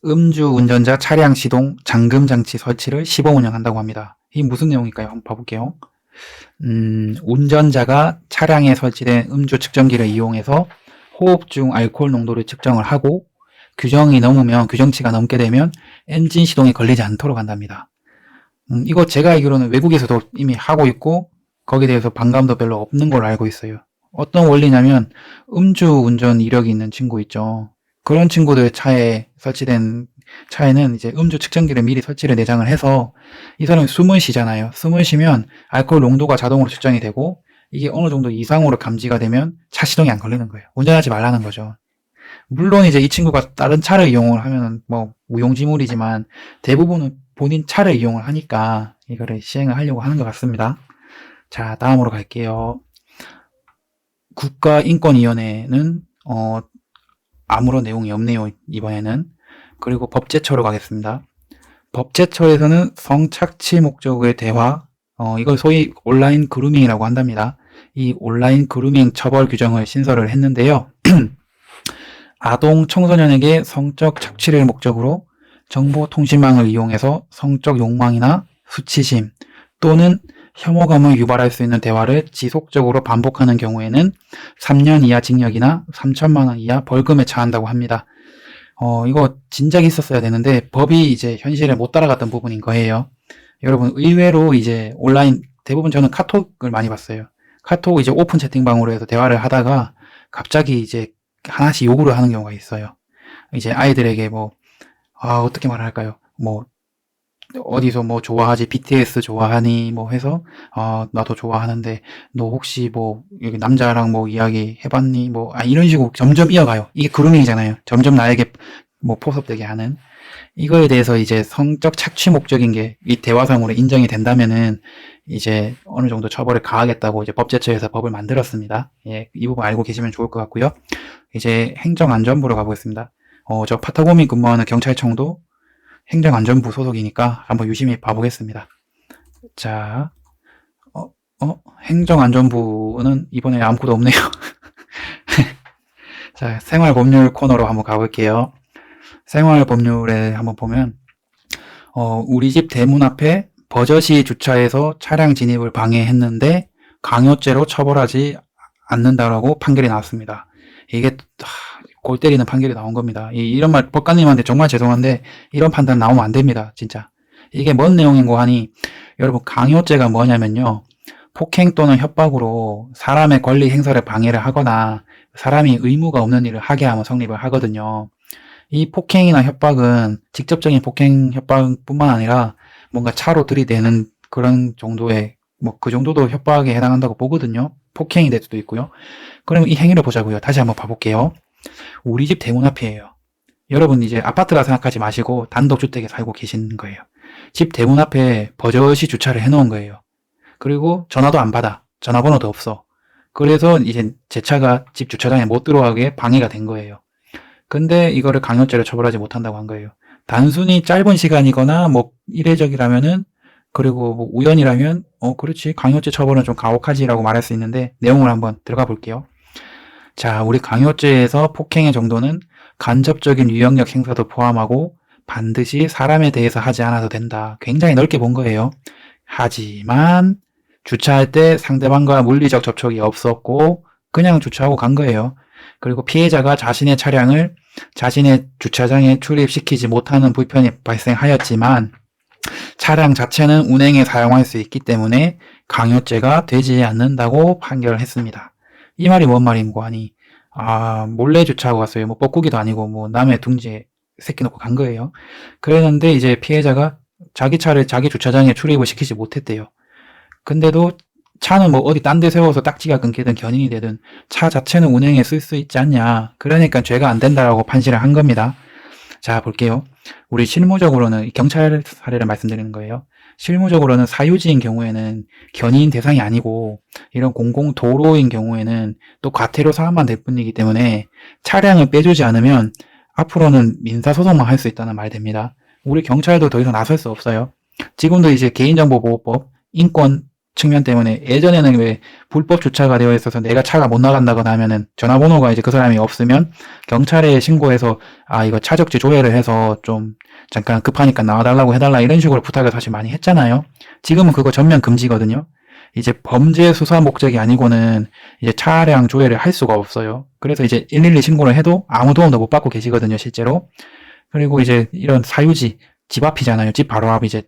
음주운전자 차량 시동 잠금장치 설치를 시범 운영한다고 합니다. 이게 무슨 내용일까요? 한번 봐볼게요. 운전자가 차량에 설치된 음주 측정기를 이용해서 호흡 중 알코올 농도를 측정을 하고 규정치가 넘게 되면 엔진 시동이 걸리지 않도록 한답니다. 이거 제가 알기로는 외국에서도 이미 하고 있고 거기에 대해서 반감도 별로 없는 걸로 알고 있어요. 어떤 원리냐면 음주운전 이력이 있는 친구 있죠. 그런 친구들 차에는 이제 음주 측정기를 미리 설치를 내장을 해서 이 사람이 숨을 쉬잖아요. 숨을 쉬면 알코올 농도가 자동으로 측정이 되고 이게 어느 정도 이상으로 감지가 되면 차 시동이 안 걸리는 거예요. 운전하지 말라는 거죠. 물론 이제 이 친구가 다른 차를 이용을 하면 뭐 무용지물이지만 대부분은 본인 차를 이용을 하니까 이거를 시행을 하려고 하는 것 같습니다. 자, 다음으로 갈게요. 국가인권위원회는 아무런 내용이 없네요. 이번에는. 그리고 법제처로 가겠습니다. 법제처에서는 성착취 목적의 대화, 이걸 소위 온라인 그루밍이라고 한답니다. 이 온라인 그루밍 처벌 규정을 신설을 했는데요. 아동 청소년에게 성적 착취를 목적으로 정보통신망을 이용해서 성적 욕망이나 수치심 또는 혐오감을 유발할 수 있는 대화를 지속적으로 반복하는 경우에는 3년 이하 징역이나 3천만 원 이하 벌금에 처한다고 합니다. 이거 진작에 있었어야 되는데 법이 이제 현실을 못 따라갔던 부분인 거예요. 여러분 의외로 이제 온라인 대부분 저는 카톡을 많이 봤어요. 카톡 이제 오픈 채팅방으로 해서 대화를 하다가 갑자기 이제 하나씩 요구를 하는 경우가 있어요. 이제 아이들에게 어떻게 말할까요? 어디서 좋아하지? BTS 좋아하니? 해서, 나도 좋아하는데, 너 혹시 여기 남자랑 이야기 해봤니? 이런 식으로 점점 이어가요. 이게 그루밍이잖아요. 점점 나에게 포섭되게 하는. 이거에 대해서 이제 성적 착취 목적인 게 이 대화상으로 인정이 된다면은, 이제 어느 정도 처벌을 가하겠다고 이제 법제처에서 법을 만들었습니다. 예, 이 부분 알고 계시면 좋을 것 같고요. 이제 행정안전부로 가보겠습니다. 저 파타고민 근무하는 경찰청도 행정안전부 소속이니까 한번 유심히 봐보겠습니다. 자, 행정안전부는 이번에 아무것도 없네요. 자, 생활법률 코너로 한번 가볼게요. 생활법률에 한번 보면 우리 집 대문 앞에 버젓이 주차해서 차량 진입을 방해했는데 강요죄로 처벌하지 않는다라고 판결이 나왔습니다. 이게 골 때리는 판결이 나온 겁니다. 이런 말 법관님한테 정말 죄송한데 이런 판단 나오면 안 됩니다. 진짜. 이게 뭔 내용인고 하니 여러분 강요죄가 뭐냐면요. 폭행 또는 협박으로 사람의 권리 행사를 방해를 하거나 사람이 의무가 없는 일을 하게 하면 성립을 하거든요. 이 폭행이나 협박은 직접적인 폭행, 협박뿐만 아니라 뭔가 차로 들이대는 그런 정도의 그 정도도 협박에 해당한다고 보거든요. 폭행이 될 수도 있고요. 그러면 이 행위를 보자고요. 다시 한번 봐볼게요. 우리 집 대문 앞이에요. 여러분 이제 아파트라 생각하지 마시고 단독주택에 살고 계신 거예요. 집 대문 앞에 버젓이 주차를 해놓은 거예요. 그리고 전화도 안 받아. 전화번호도 없어. 그래서 이제 제 차가 집 주차장에 못 들어가게 방해가 된 거예요. 근데 이거를 강요죄로 처벌하지 못한다고 한 거예요. 단순히 짧은 시간이거나 뭐 이례적이라면은 그리고 뭐 우연이라면 그렇지 강요죄 처벌은 좀 가혹하지라고 말할 수 있는데 내용을 한번 들어가 볼게요. 자, 우리 강요죄에서 폭행의 정도는 간접적인 유형력 행사도 포함하고 반드시 사람에 대해서 하지 않아도 된다. 굉장히 넓게 본 거예요. 하지만 주차할 때 상대방과 물리적 접촉이 없었고 그냥 주차하고 간 거예요. 그리고 피해자가 자신의 차량을 자신의 주차장에 출입시키지 못하는 불편이 발생하였지만 차량 자체는 운행에 사용할 수 있기 때문에 강요죄가 되지 않는다고 판결을 했습니다. 이 말이 뭔 말인고 하니 몰래 주차하고 갔어요. 뭐 뻐꾸기도 아니고 뭐 남의 둥지에 새끼 놓고 간 거예요. 그랬는데 이제 피해자가 자기 차를 자기 주차장에 출입을 시키지 못했대요. 근데도 차는 뭐 어디 딴 데 세워서 딱지가 끊기든 견인이 되든 차 자체는 운행에 쓸 수 있지 않냐. 그러니까 죄가 안 된다라고 판시를 한 겁니다. 자, 볼게요. 우리 실무적으로는 경찰 사례를 말씀드리는 거예요. 실무적으로는 사유지인 경우에는 견인 대상이 아니고 이런 공공도로인 경우에는 또 과태료 사항만 될 뿐이기 때문에 차량을 빼주지 않으면 앞으로는 민사소송만 할 수 있다는 말이 됩니다. 우리 경찰도 더 이상 나설 수 없어요. 지금도 이제 개인정보보호법, 인권 측면 때문에 예전에는 왜 불법 주차가 되어 있어서 내가 차가 못 나간다거나 하면은 전화번호가 이제 그 사람이 없으면 경찰에 신고해서 이거 차적지 조회를 해서 좀 잠깐 급하니까 나와달라고 해달라 이런 식으로 부탁을 사실 많이 했잖아요. 지금은 그거 전면 금지거든요. 이제 범죄 수사 목적이 아니고는 이제 차량 조회를 할 수가 없어요. 그래서 이제 112 신고를 해도 아무 도움도 못 받고 계시거든요, 실제로. 그리고 이제 이런 사유지, 집 앞이잖아요. 집 바로 앞 이제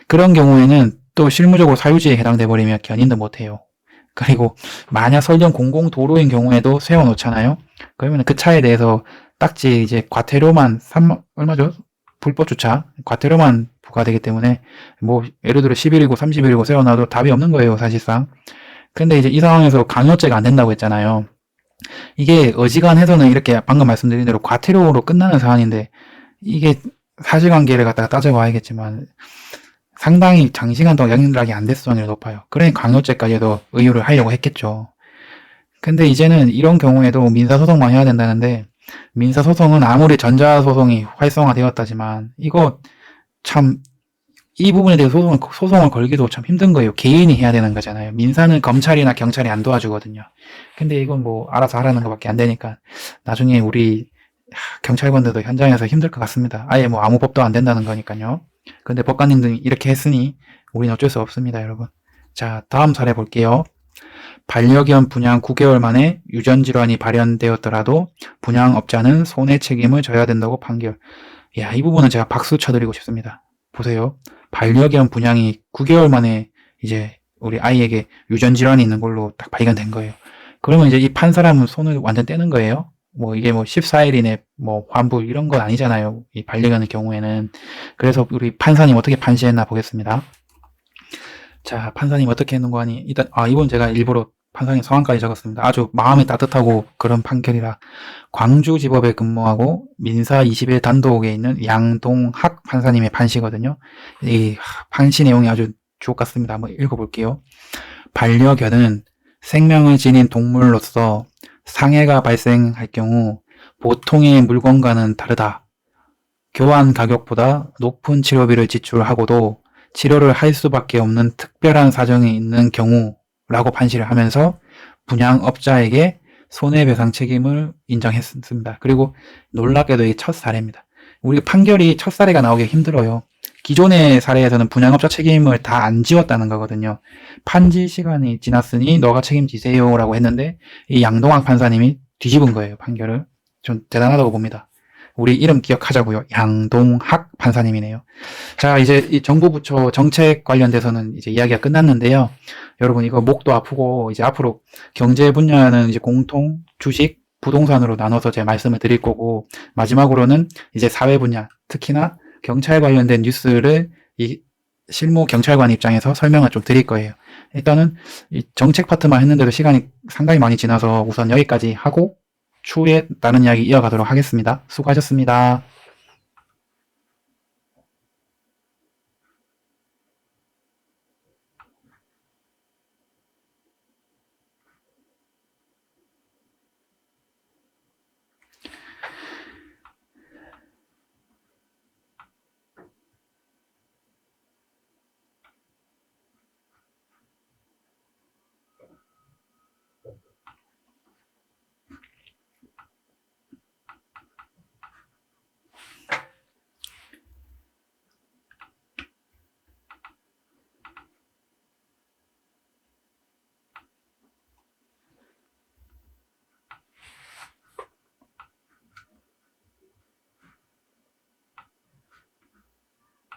그런 경우에는 또 실무적으로 사유지에 해당돼 버리면 견인도 못해요. 그리고 만약 설령 공공도로인 경우에도 세워놓잖아요. 그러면 그 차에 대해서 딱지 이제 과태료만 얼마죠? 불법 주차 과태료만 부과되기 때문에 뭐 예를 들어 10일이고 30일이고 세워놔도 답이 없는 거예요, 사실상. 근데 이제 이 상황에서 강요죄가 안 된다고 했잖아요. 이게 어지간해서는 이렇게 방금 말씀드린 대로 과태료로 끝나는 사안인데 이게 사실관계를 갖다가 따져봐야겠지만 상당히 장시간 동안 연락이 안 됐을 확률이 높아요. 그러니 강요죄까지도 의유를 하려고 했겠죠. 근데 이제는 이런 경우에도 민사소송만 해야 된다는데 민사소송은 아무리 전자소송이 활성화되었다지만 이거 참 이 부분에 대해서 소송을 걸기도 참 힘든 거예요. 개인이 해야 되는 거잖아요. 민사는 검찰이나 경찰이 안 도와주거든요. 근데 이건 뭐 알아서 하라는 것밖에 안 되니까 나중에 우리 경찰관들도 현장에서 힘들 것 같습니다. 아예 뭐 아무 법도 안 된다는 거니까요. 근데 법관님들이 이렇게 했으니 우리는 어쩔 수 없습니다, 여러분. 자, 다음 사례 볼게요. 반려견 분양 9개월 만에 유전질환이 발현되었더라도 분양업자는 손해 책임을 져야 된다고 판결. 야, 이 부분은 제가 박수 쳐드리고 싶습니다. 보세요. 반려견 분양이 9개월 만에 이제 우리 아이에게 유전질환이 있는 걸로 딱 발견된 거예요. 그러면 이제 이 판 사람은 손을 완전 떼는 거예요. 뭐 이게 뭐 14일 이내 뭐 환불 이런 건 아니잖아요. 이 반려견의 경우에는. 그래서 우리 판사님 어떻게 판시했나 보겠습니다. 자, 판사님 어떻게 했는고 하니 일단 이번 제가 일부러 판사님 성함까지 적었습니다. 아주 마음이 따뜻하고 그런 판결이라 광주지법에 근무하고 민사 21 단독에 있는 양동학 판사님의 판시거든요. 이 판시 내용이 아주 주옥 같습니다. 한번 읽어볼게요. 반려견은 생명을 지닌 동물로서 상해가 발생할 경우 보통의 물건과는 다르다. 교환 가격보다 높은 치료비를 지출하고도 치료를 할 수밖에 없는 특별한 사정이 있는 경우라고 판시를 하면서 분양업자에게 손해배상 책임을 인정했습니다. 그리고 놀랍게도 이게 첫 사례입니다. 우리 판결이 첫 사례가 나오기 힘들어요. 기존의 사례에서는 분양업자 책임을 다 안 지웠다는 거거든요. 판지 시간이 지났으니 너가 책임지세요라고 했는데 이 양동학 판사님이 뒤집은 거예요, 판결을. 좀 대단하다고 봅니다. 우리 이름 기억하자고요. 양동학 판사님이네요. 자, 이제 이 정부 부처 정책 관련돼서는 이제 이야기가 끝났는데요. 여러분 이거 목도 아프고 이제 앞으로 경제 분야는 이제 공통, 주식, 부동산으로 나눠서 제가 말씀을 드릴 거고, 마지막으로는 이제 사회 분야, 특히나 경찰 관련된 뉴스를 이 실무 경찰관 입장에서 설명을 좀 드릴 거예요. 일단은 이 정책 파트만 했는데도 시간이 상당히 많이 지나서 우선 여기까지 하고 추후에 다른 이야기 이어가도록 하겠습니다. 수고하셨습니다.